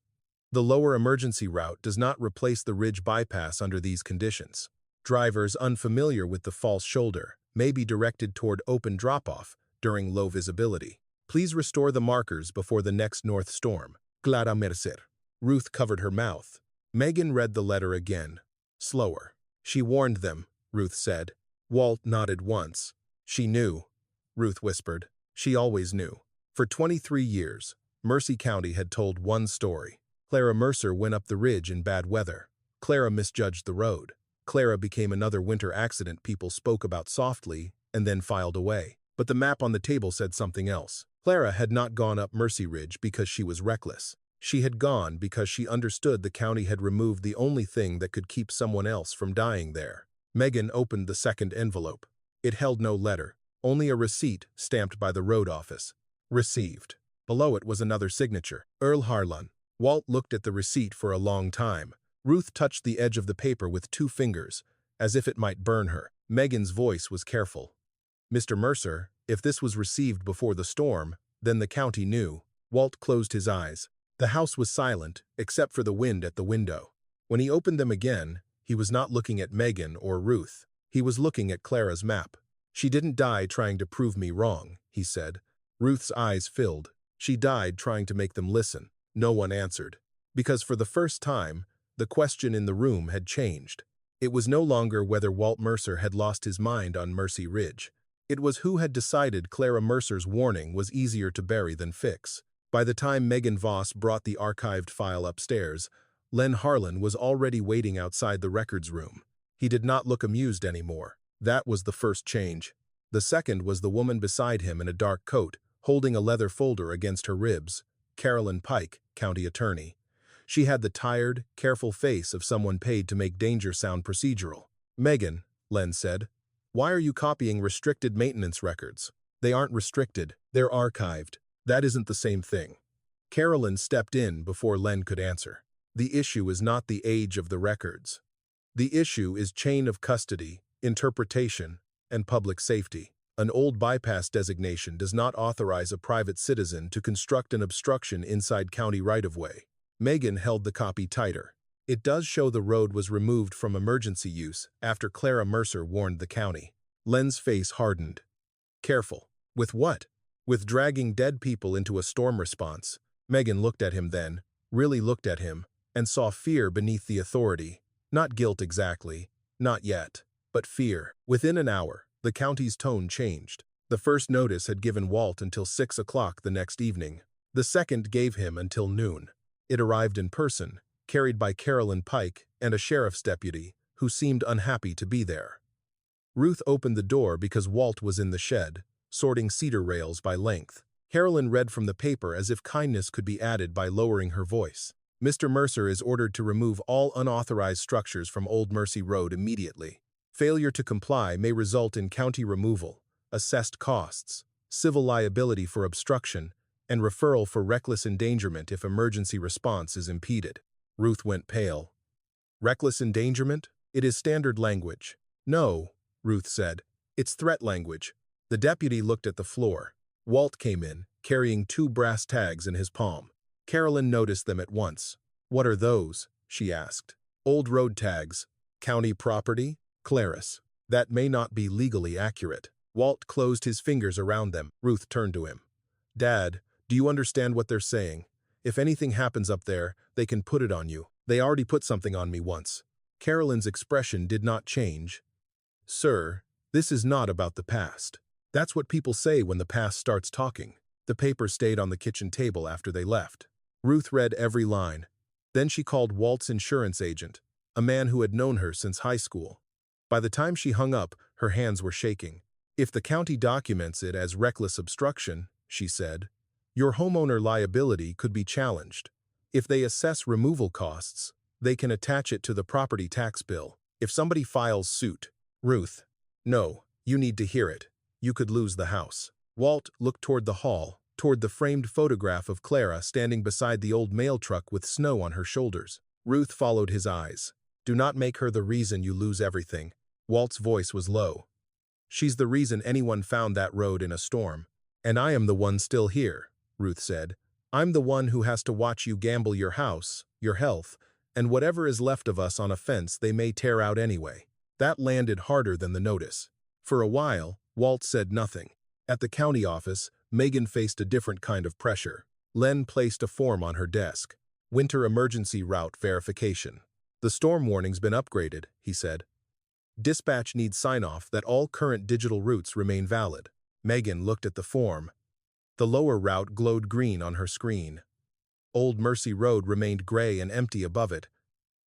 The lower emergency route does not replace the ridge bypass under these conditions. Drivers unfamiliar with the false shoulder may be directed toward open drop-off during low visibility. Please restore the markers before the next north storm. Clara Mercer. Ruth covered her mouth. Megan read the letter again. Slower. She warned them, Ruth said. Walt nodded once. She knew, Ruth whispered. She always knew. For 23 years, Mercy County had told one story. Clara Mercer went up the ridge in bad weather. Clara misjudged the road. Clara became another winter accident people spoke about softly and then filed away. But the map on the table said something else. Clara had not gone up Mercy Ridge because she was reckless. She had gone because she understood the county had removed the only thing that could keep someone else from dying there. Megan opened the second envelope. It held no letter, only a receipt stamped by the road office. Received. Below it was another signature, Earl Harlan. Walt looked at the receipt for a long time. Ruth touched the edge of the paper with 2 fingers, as if it might burn her. Megan's voice was careful. Mr. Mercer, if this was received before the storm, then the county knew. Walt closed his eyes. The house was silent, except for the wind at the window. When he opened them again, he was not looking at Megan or Ruth. He was looking at Clara's map. She didn't die trying to prove me wrong, he said. Ruth's eyes filled. She died trying to make them listen. No one answered. Because for the first time, the question in the room had changed. It was no longer whether Walt Mercer had lost his mind on Mercy Ridge. It was who had decided Clara Mercer's warning was easier to bury than fix. By the time Megan Voss brought the archived file upstairs, Len Harlan was already waiting outside the records room. He did not look amused anymore. That was the first change. The second was the woman beside him in a dark coat, holding a leather folder against her ribs. Carolyn Pike, county attorney. She had the tired, careful face of someone paid to make danger sound procedural. Megan, Len said, why are you copying restricted maintenance records? They aren't restricted, they're archived. That isn't the same thing. Carolyn stepped in before Len could answer. The issue is not the age of the records. The issue is chain of custody, interpretation, and public safety. An old bypass designation does not authorize a private citizen to construct an obstruction inside county right-of-way. Megan held the copy tighter. It does show the road was removed from emergency use after Clara Mercer warned the county. Len's face hardened. Careful. With what? With dragging dead people into a storm response. Megan looked at him then, really looked at him, and saw fear beneath the authority. Not guilt exactly, not yet, but fear. Within an hour, the county's tone changed. The first notice had given Walt until 6 o'clock the next evening. The second gave him until noon. It arrived in person, carried by Carolyn Pike and a sheriff's deputy, who seemed unhappy to be there. Ruth opened the door because Walt was in the shed, sorting cedar rails by length. Carolyn read from the paper as if kindness could be added by lowering her voice. Mr. Mercer is ordered to remove all unauthorized structures from Old Mercy Road immediately. Failure to comply may result in county removal, assessed costs, civil liability for obstruction, and referral for reckless endangerment if emergency response is impeded. Ruth went pale. Reckless endangerment? It is standard language. No, Ruth said. It's threat language. The deputy looked at the floor. Walt came in, carrying 2 brass tags in his palm. Carolyn noticed them at once. What are those? She asked. Old road tags. County property? Clarice. That may not be legally accurate. Walt closed his fingers around them. Ruth turned to him. Dad, do you understand what they're saying? If anything happens up there, they can put it on you. They already put something on me once. Carolyn's expression did not change. Sir, this is not about the past. That's what people say when the past starts talking. The paper stayed on the kitchen table after they left. Ruth read every line. Then she called Walt's insurance agent, a man who had known her since high school. By the time she hung up, her hands were shaking. If the county documents it as reckless obstruction, she said, your homeowner liability could be challenged. If they assess removal costs, they can attach it to the property tax bill. If somebody files suit, Ruth, no, you need to hear it. You could lose the house. Walt looked toward the hall, toward the framed photograph of Clara standing beside the old mail truck with snow on her shoulders. Ruth followed his eyes. Do not make her the reason you lose everything. Walt's voice was low. She's the reason anyone found that road in a storm. And I am the one still here, Ruth said. I'm the one who has to watch you gamble your house, your health, and whatever is left of us on a fence they may tear out anyway." That landed harder than the notice. For a while, Walt said nothing. At the county office, Megan faced a different kind of pressure. Len placed a form on her desk. "Winter emergency route verification. The storm warning's been upgraded," he said. "Dispatch needs sign-off that all current digital routes remain valid." Megan looked at the form. The lower route glowed green on her screen. Old Mercy Road remained gray and empty above it,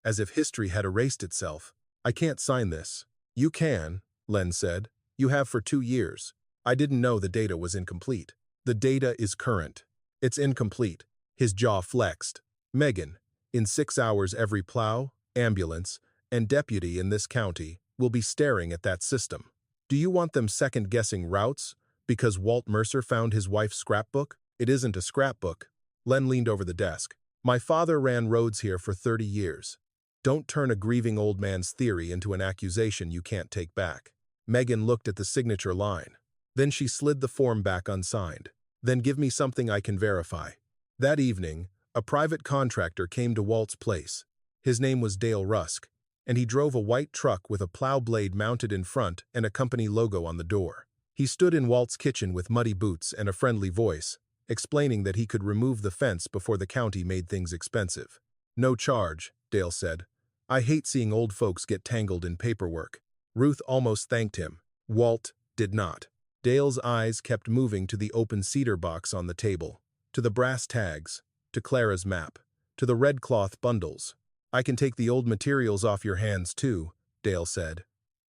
as if history had erased itself. "I can't sign this." "You can," Len said. "You have for 2 years. I didn't know the data was incomplete." "The data is current. It's incomplete." His jaw flexed. "Megan, in 6 hours every plow, ambulance, and deputy in this county will be staring at that system. Do you want them second-guessing routes because Walt Mercer found his wife's scrapbook?" "It isn't a scrapbook." Len leaned over the desk. "My father ran roads here for 30 years. Don't turn a grieving old man's theory into an accusation you can't take back." Megan looked at the signature line. Then she slid the form back unsigned. "Then give me something I can verify." That evening, a private contractor came to Walt's place. His name was Dale Rusk, and he drove a white truck with a plow blade mounted in front and a company logo on the door. He stood in Walt's kitchen with muddy boots and a friendly voice, explaining that he could remove the fence before the county made things expensive. "No charge," Dale said. "I hate seeing old folks get tangled in paperwork." Ruth almost thanked him. Walt did not. Dale's eyes kept moving to the open cedar box on the table, to the brass tags, to Clara's map, to the red cloth bundles. "I can take the old materials off your hands too," Dale said.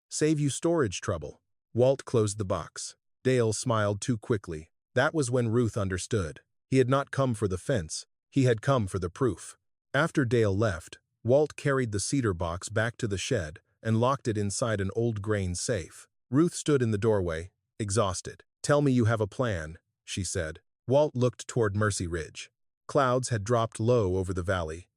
"Save you storage trouble." Walt closed the box. Dale smiled too quickly. That was when Ruth understood. He had not come for the fence. He had come for the proof. After Dale left, Walt carried the cedar box back to the shed and locked it inside an old grain safe. Ruth stood in the doorway, exhausted. "Tell me you have a plan," she said. Walt looked toward Mercy Ridge. Clouds had dropped low over the valley.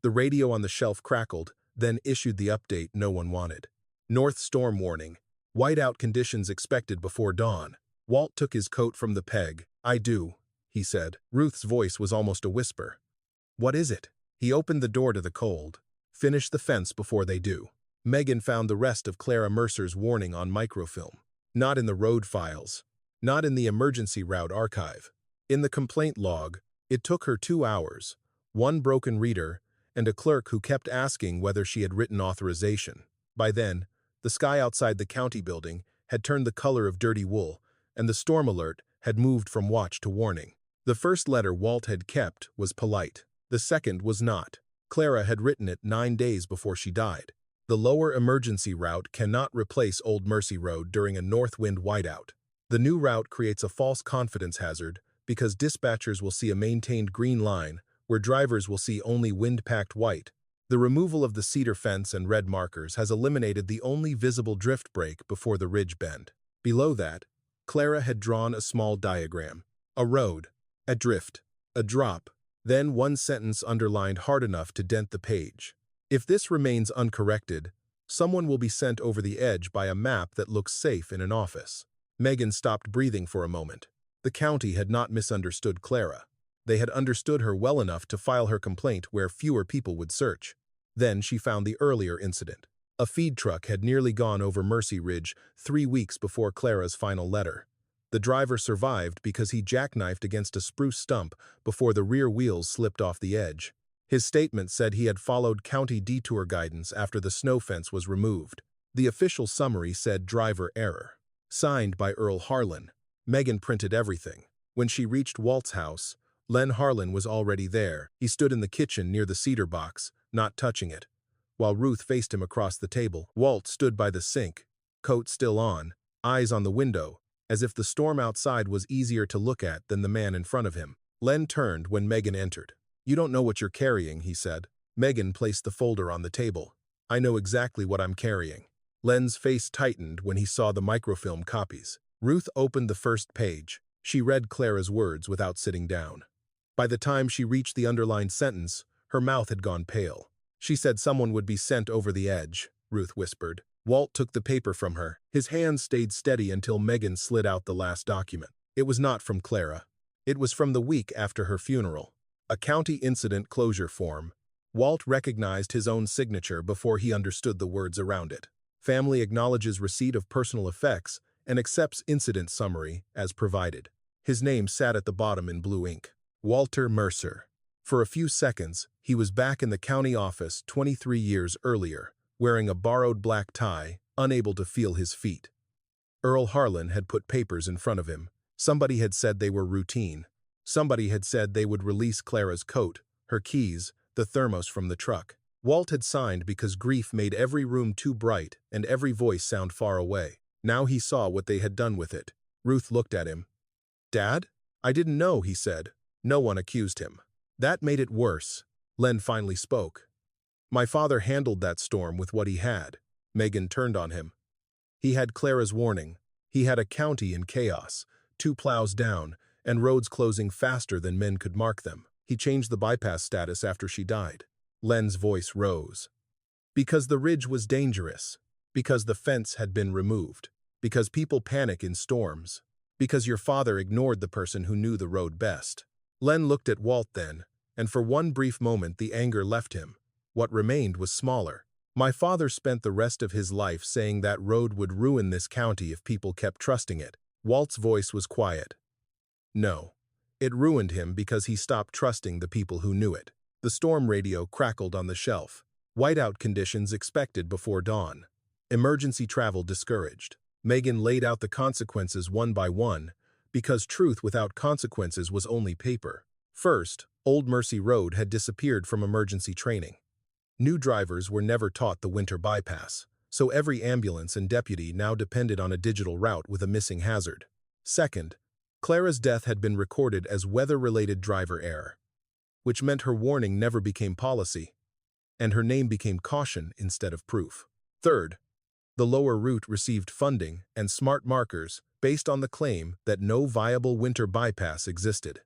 The radio on the shelf crackled, then issued the update no one wanted. "North storm warning. Whiteout conditions expected before dawn." Walt took his coat from the peg. "I do," he said. Ruth's voice was almost a whisper. "What is it?" He opened the door to the cold. "Finish the fence before they do." Megan found the rest of Clara Mercer's warning on microfilm. Not in the road files. Not in the emergency route archive. In the complaint log, it took her 2 hours, 1 broken reader, and a clerk who kept asking whether she had written authorization. By then, the sky outside the county building had turned the color of dirty wool, and the storm alert had moved from watch to warning. The first letter Walt had kept was polite. The second was not. Clara had written it 9 days before she died. "The lower emergency route cannot replace Old Mercy Road during a north wind whiteout. The new route creates a false confidence hazard because dispatchers will see a maintained green line where drivers will see only wind-packed white. The removal of the cedar fence and red markers has eliminated the only visible drift break before the ridge bend." Below that, Clara had drawn a small diagram. A road, a drift, a drop, then 1 sentence underlined hard enough to dent the page. "If this remains uncorrected, someone will be sent over the edge by a map that looks safe in an office." Megan stopped breathing for a moment. The county had not misunderstood Clara. They had understood her well enough to file her complaint where fewer people would search. Then she found the earlier incident. A feed truck had nearly gone over Mercy Ridge 3 weeks before Clara's final letter. The driver survived because he jackknifed against a spruce stump before the rear wheels slipped off the edge. His statement said he had followed county detour guidance after the snow fence was removed. The official summary said driver error. Signed by Earl Harlan. Megan printed everything. When she reached Walt's house, Len Harlan was already there. He stood in the kitchen near the cedar box, not touching it. While Ruth faced him across the table, Walt stood by the sink, coat still on, eyes on the window, as if the storm outside was easier to look at than the man in front of him. Len turned when Megan entered. "You don't know what you're carrying," he said. Megan placed the folder on the table. "I know exactly what I'm carrying." Len's face tightened when he saw the microfilm copies. Ruth opened the first page. She read Clara's words without sitting down. By the time she reached the underlined sentence, her mouth had gone pale. "She said someone would be sent over the edge," Ruth whispered. Walt took the paper from her. His hand stayed steady until Megan slid out the last document. It was not from Clara. It was from the week after her funeral. A county incident closure form, Walt recognized his own signature before he understood the words around it. Family acknowledges receipt of personal effects and accepts incident summary as provided. His name sat at the bottom in blue ink. Walter Mercer. For a few seconds, he was back in the county office 23 years earlier, wearing a borrowed black tie, unable to feel his feet. Earl Harlan had put papers in front of him. Somebody had said they were routine. Somebody had said they would release Clara's coat, her keys, the thermos from the truck. Walt had signed because grief made every room too bright and every voice sound far away. Now he saw what they had done with it. Ruth looked at him. "Dad? I didn't know," he said. No one accused him. That made it worse. Len finally spoke. "My father handled that storm with what he had." Megan turned on him. He had Clara's warning. He had a county in chaos, 2 plows down, and roads closing faster than men could mark them. He changed the bypass status after she died. Len's voice rose. "Because the ridge was dangerous. Because the fence had been removed. Because people panic in storms. Because your father ignored the person who knew the road best." Len looked at Walt then, and for one brief moment the anger left him. What remained was smaller. "My father spent the rest of his life saying that road would ruin this county if people kept trusting it." Walt's voice was quiet. "No. It ruined him because he stopped trusting the people who knew it." The storm radio crackled on the shelf. Whiteout conditions expected before dawn. Emergency travel discouraged. Megan laid out the consequences one by one, because truth without consequences was only paper. First, Old Mercy Road had disappeared from emergency training. New drivers were never taught the winter bypass, so every ambulance and deputy now depended on a digital route with a missing hazard. Second, Clara's death had been recorded as weather-related driver error, which meant her warning never became policy, and her name became caution instead of proof. Third, the lower route received funding and smart markers based on the claim that no viable winter bypass existed.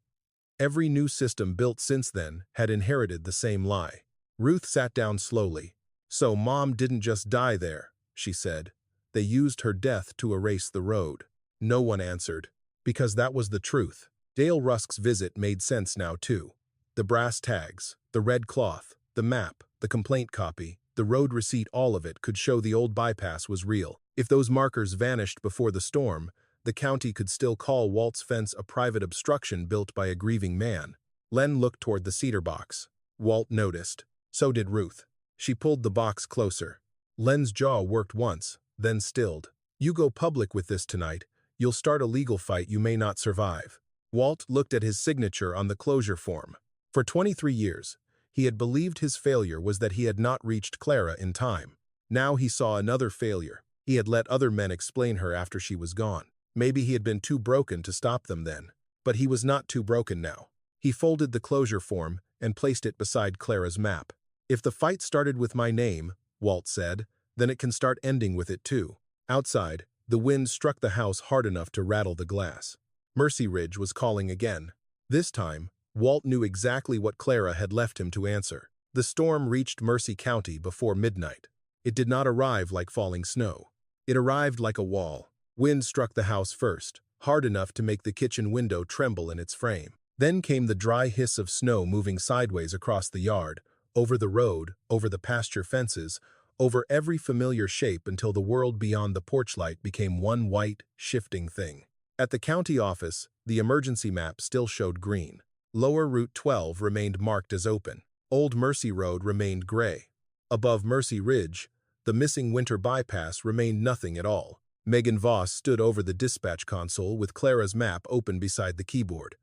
Every new system built since then had inherited the same lie. Ruth sat down slowly. "So Mom didn't just die there," she said. "They used her death to erase the road." No one answered, because that was the truth. Dale Rusk's visit made sense now too. The brass tags, the red cloth, the map, the complaint copy, the road receipt, all of it could show the old bypass was real. If those markers vanished before the storm, the county could still call Walt's fence a private obstruction built by a grieving man. Len looked toward the cedar box. Walt noticed. So did Ruth. She pulled the box closer. Len's jaw worked once, then stilled. "You go public with this tonight, you'll start a legal fight you may not survive." Walt looked at his signature on the closure form. For 23 years, he had believed his failure was that he had not reached Clara in time. Now he saw another failure. He had let other men explain her after she was gone. Maybe he had been too broken to stop them then. But he was not too broken now. He folded the closure form and placed it beside Clara's map. "If the fight started with my name," Walt said, "then it can start ending with it too." Outside, the wind struck the house hard enough to rattle the glass. Mercy Ridge was calling again. This time, Walt knew exactly what Clara had left him to answer. The storm reached Mercy County before midnight. It did not arrive like falling snow. It arrived like a wall. Wind struck the house first, hard enough to make the kitchen window tremble in its frame. Then came the dry hiss of snow moving sideways across the yard, over the road, over the pasture fences, over every familiar shape until the world beyond the porch light became one white, shifting thing. At the county office, the emergency map still showed green. Lower Route 12 remained marked as open. Old Mercy Road remained gray. Above Mercy Ridge, the missing winter bypass remained nothing at all. Megan Voss stood over the dispatch console with Clara's map open beside the keyboard.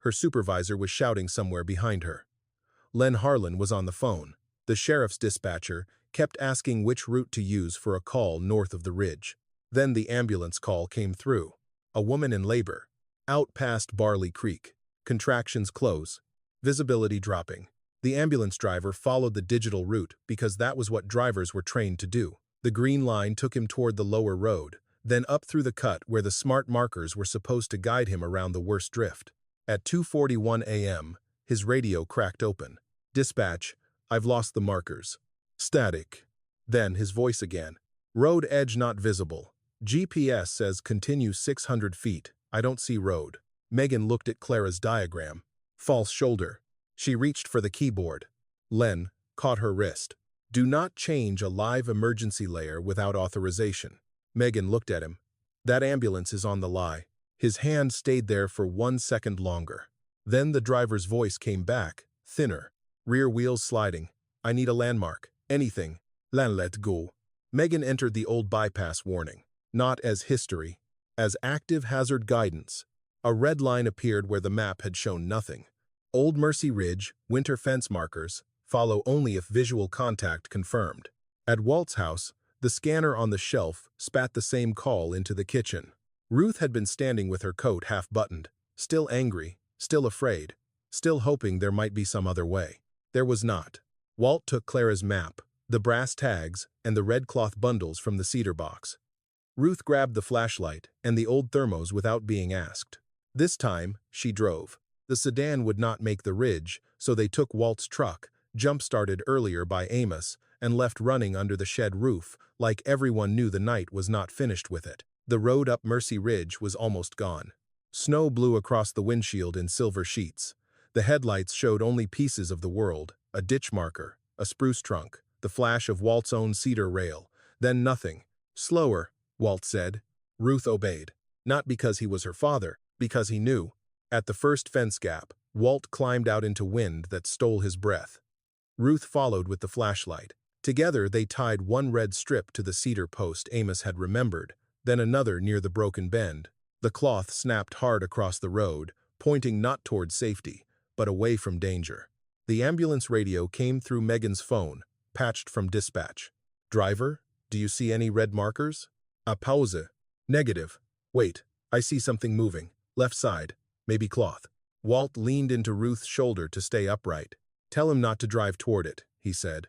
Her supervisor was shouting somewhere behind her. Len Harlan was on the phone. The sheriff's dispatcher kept asking which route to use for a call north of the ridge. Then the ambulance call came through. A woman in labor. Out past Barley Creek. Contractions close. Visibility dropping. The ambulance driver followed the digital route because that was what drivers were trained to do. The green line took him toward the lower road, then up through the cut where the smart markers were supposed to guide him around the worst drift. At 2:41 a.m., his radio cracked open. "Dispatch, I've lost the markers." Static. Then his voice again. "Road edge not visible. GPS says continue 600 feet. I don't see road." Megan looked at Clara's diagram. False shoulder. She reached for the keyboard. "Len, caught her wrist. "Do not change a live emergency layer without authorization." Megan looked at him. "That ambulance is on the lie." His hand stayed there for 1 second longer. Then the driver's voice came back, thinner. "Rear wheels sliding. I need a landmark. Anything. Let go." Megan entered the old bypass warning, not as history, as active hazard guidance. A red line appeared where the map had shown nothing. Old Mercy Ridge, winter fence markers, follow only if visual contact confirmed. At Walt's house, the scanner on the shelf spat the same call into the kitchen. Ruth had been standing with her coat half-buttoned, still angry, still afraid, still hoping there might be some other way. There was not. Walt took Clara's map, the brass tags, and the red cloth bundles from the cedar box. Ruth grabbed the flashlight and the old thermos without being asked. This time, she drove. The sedan would not make the ridge, so they took Walt's truck, jump-started earlier by Amos, and left running under the shed roof, like everyone knew the night was not finished with it. The road up Mercy Ridge was almost gone. Snow blew across the windshield in silver sheets. The headlights showed only pieces of the world, a ditch marker, a spruce trunk, the flash of Walt's own cedar rail, then nothing. "Slower," Walt said. Ruth obeyed. Not because he was her father, because he knew. At the first fence gap, Walt climbed out into wind that stole his breath. Ruth followed with the flashlight. Together they tied one red strip to the cedar post Amos had remembered, then another near the broken bend. The cloth snapped hard across the road, pointing not toward safety, but away from danger. The ambulance radio came through Megan's phone, patched from dispatch. "Driver, do you see any red markers?" "A pause." "Negative. Wait, I see something moving. Left side. Maybe cloth." Walt leaned into Ruth's shoulder to stay upright. "Tell him not to drive toward it," he said.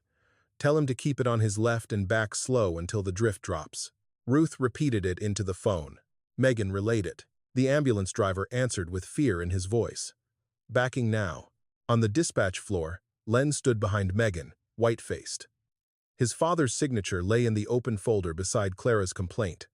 "Tell him to keep it on his left and back slow until the drift drops." Ruth repeated it into the phone. Megan relayed it. The ambulance driver answered with fear in his voice. "Backing now." On the dispatch floor, Len stood behind Megan, white-faced. His father's signature lay in the open folder beside Clara's complaint.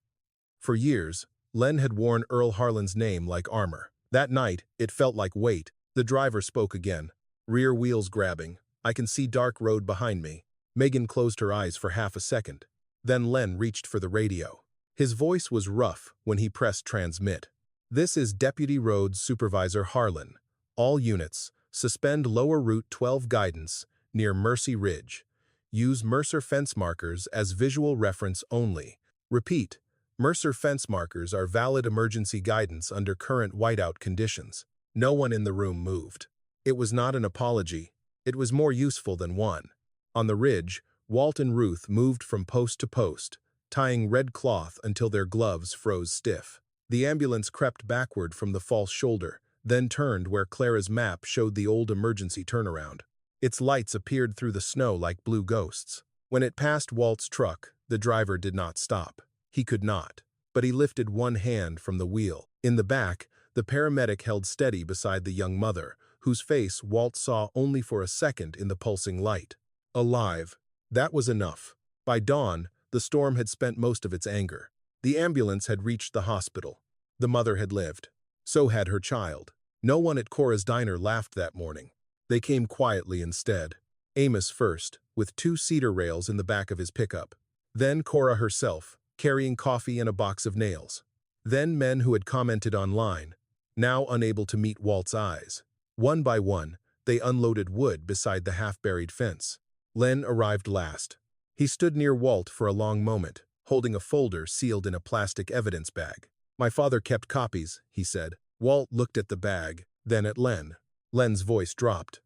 For years, Len had worn Earl Harlan's name like armor. That night, it felt like weight. The driver spoke again. "Rear wheels grabbing. I can see dark road behind me." Megan closed her eyes for half a second. Then Len reached for the radio. His voice was rough when he pressed transmit. "This is Deputy Roads Supervisor Harlan. All units, suspend lower Route 12 guidance near Mercy Ridge. Use Mercer fence markers as visual reference only. Repeat, Mercer fence markers are valid emergency guidance under current whiteout conditions." No one in the room moved. It was not an apology. It was more useful than one. On the ridge, Walt and Ruth moved from post to post, tying red cloth until their gloves froze stiff. The ambulance crept backward from the false shoulder, then turned where Clara's map showed the old emergency turnaround. Its lights appeared through the snow like blue ghosts. When it passed Walt's truck, the driver did not stop. He could not, but he lifted one hand from the wheel. In the back, the paramedic held steady beside the young mother, whose face Walt saw only for a second in the pulsing light. Alive. That was enough. By dawn, the storm had spent most of its anger. The ambulance had reached the hospital. The mother had lived. So had her child. No one at Cora's diner laughed that morning. They came quietly instead. Amos first, with 2 cedar rails in the back of his pickup. Then Cora herself, carrying coffee and a box of nails. Then men who had commented online, now unable to meet Walt's eyes. One by one, they unloaded wood beside the half-buried fence. Len arrived last. He stood near Walt for a long moment, holding a folder sealed in a plastic evidence bag. "My father kept copies," he said. Walt looked at the bag, then at Len. Len's voice dropped.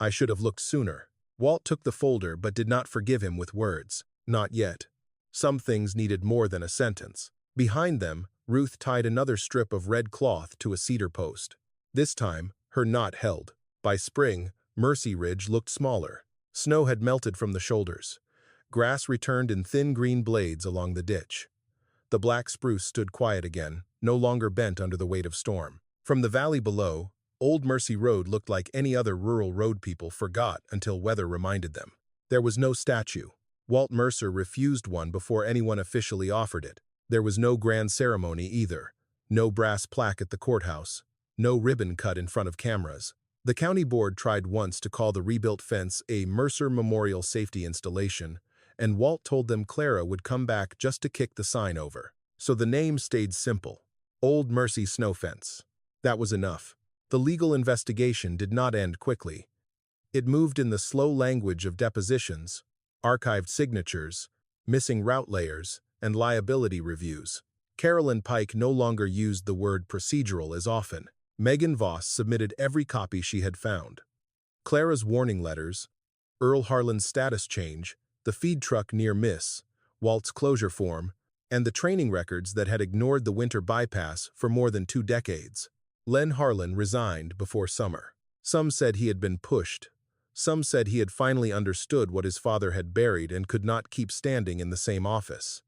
"I should have looked sooner." Walt took the folder but did not forgive him with words. Not yet. Some things needed more than a sentence. Behind them, Ruth tied another strip of red cloth to a cedar post. This time, her knot held. By spring, Mercy Ridge looked smaller. Snow had melted from the shoulders. Grass returned in thin green blades along the ditch. The black spruce stood quiet again, no longer bent under the weight of storm. From the valley below, Old Mercy Road looked like any other rural road people forgot until weather reminded them. There was no statue. Walt Mercer refused one before anyone officially offered it. There was no grand ceremony either. No brass plaque at the courthouse. No ribbon cut in front of cameras. The county board tried once to call the rebuilt fence a Mercer Memorial Safety Installation, and Walt told them Clara would come back just to kick the sign over. So the name stayed simple: Old Mercy Snow Fence. That was enough. The legal investigation did not end quickly. It moved in the slow language of depositions, archived signatures, missing route layers, and liability reviews. Carolyn Pike no longer used the word procedural as often. Megan Voss submitted every copy she had found. Clara's warning letters, Earl Harlan's status change, the feed truck near miss, Walt's closure form, and the training records that had ignored the winter bypass for more than 2 decades. Len Harlan resigned before summer. Some said he had been pushed. Some said he had finally understood what his father had buried and could not keep standing in the same office.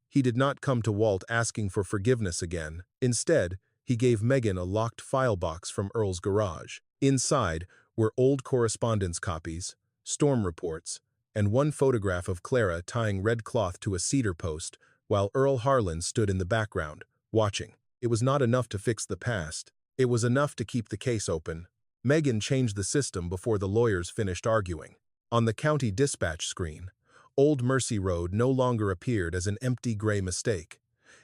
He did not come to Walt asking for forgiveness again. Instead, he gave Megan a locked file box from Earl's garage. Inside were old correspondence copies, storm reports, and one photograph of Clara tying red cloth to a cedar post while Earl Harlan stood in the background, watching. It was not enough to fix the past. It was enough to keep the case open. Megan changed the system before the lawyers finished arguing. On the county dispatch screen, Old Mercy Road no longer appeared as an empty gray mistake.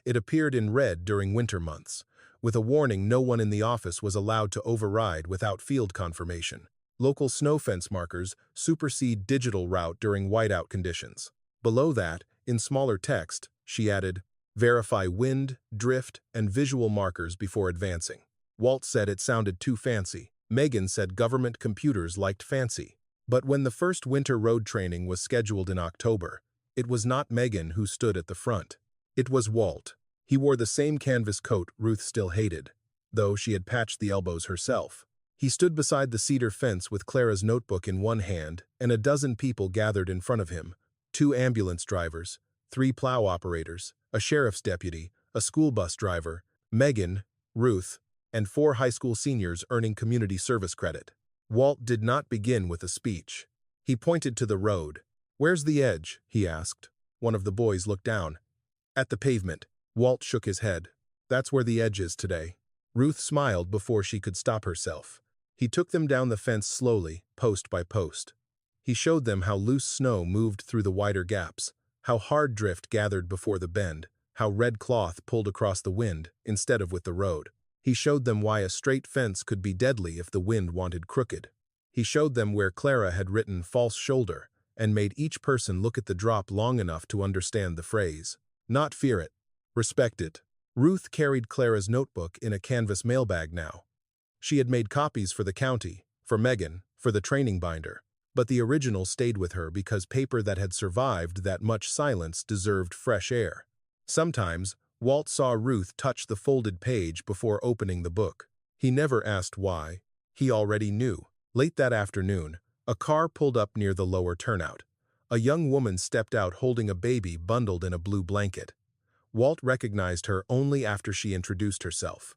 It appeared in red during winter months, with a warning no one in the office was allowed to override without field confirmation. Local snow fence markers supersede digital route during whiteout conditions. Below that, in smaller text, she added, "Verify wind, drift, and visual markers before advancing." Walt said it sounded too fancy. Megan said government computers liked fancy. But when the first winter road training was scheduled in October, it was not Megan who stood at the front. It was Walt. He wore the same canvas coat Ruth still hated, though she had patched the elbows herself. He stood beside the cedar fence with Clara's notebook in one hand and a dozen people gathered in front of him: 2 ambulance drivers, 3 plow operators, a sheriff's deputy, a school bus driver, Megan, Ruth, and 4 high school seniors earning community service credit. Walt did not begin with a speech. He pointed to the road. "Where's the edge?" he asked. One of the boys looked down. "At the pavement." Walt shook his head. "That's where the edge is today." Ruth smiled before she could stop herself. He took them down the fence slowly, post by post. He showed them how loose snow moved through the wider gaps, how hard drift gathered before the bend, how red cloth pulled across the wind instead of with the road. He showed them why a straight fence could be deadly if the wind wanted crooked. He showed them where Clara had written "false shoulder" and made each person look at the drop long enough to understand the phrase. Not fear it, respect it. Ruth carried Clara's notebook in a canvas mailbag now. She had made copies for the county, for Megan, for the training binder, but the original stayed with her because paper that had survived that much silence deserved fresh air. Sometimes, Walt saw Ruth touch the folded page before opening the book. He never asked why. He already knew. Late that afternoon, a car pulled up near the lower turnout. A young woman stepped out holding a baby bundled in a blue blanket. Walt recognized her only after she introduced herself.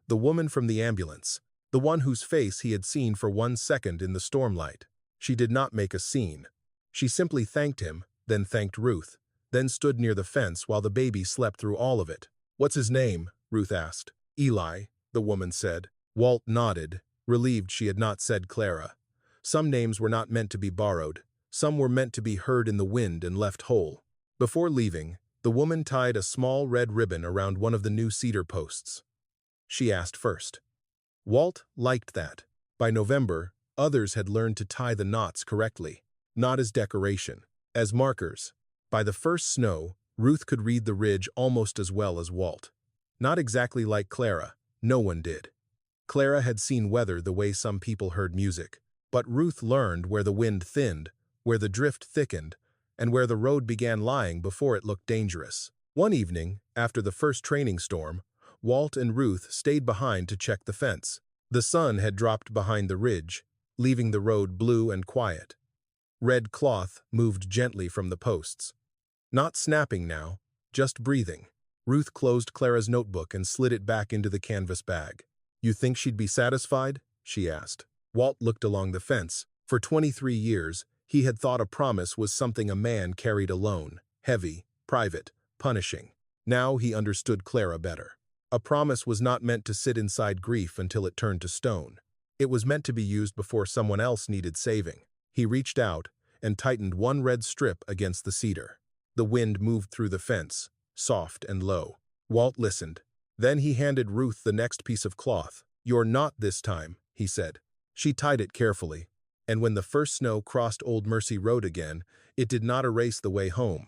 The woman from the ambulance, the one whose face he had seen for 1 second in the stormlight. She did not make a scene. She simply thanked him, then thanked Ruth, then stood near the fence while the baby slept through all of it. "What's his name?" Ruth asked. "Eli," the woman said. Walt nodded, relieved she had not said Clara. Some names were not meant to be borrowed. Some were meant to be heard in the wind and left whole. Before leaving, the woman tied a small red ribbon around one of the new cedar posts. She asked first. Walt liked that. By November, others had learned to tie the knots correctly, not as decoration, as markers. By the first snow, Ruth could read the ridge almost as well as Walt. Not exactly like Clara, no one did. Clara had seen weather the way some people heard music, but Ruth learned where the wind thinned, where the drift thickened, and where the road began lying before it looked dangerous. One evening, after the first training storm, Walt and Ruth stayed behind to check the fence. The sun had dropped behind the ridge, leaving the road blue and quiet. Red cloth moved gently from the posts. Not snapping now, just breathing. Ruth closed Clara's notebook and slid it back into the canvas bag. "You think she'd be satisfied?" she asked. Walt looked along the fence. For 23 years, he had thought a promise was something a man carried alone, heavy, private, punishing. Now he understood Clara better. A promise was not meant to sit inside grief until it turned to stone. It was meant to be used before someone else needed saving. He reached out and tightened one red strip against the cedar. The wind moved through the fence, soft and low. Walt listened. Then he handed Ruth the next piece of cloth. "You're not this time," he said. She tied it carefully, and when the first snow crossed Old Mercy Road again, it did not erase the way home.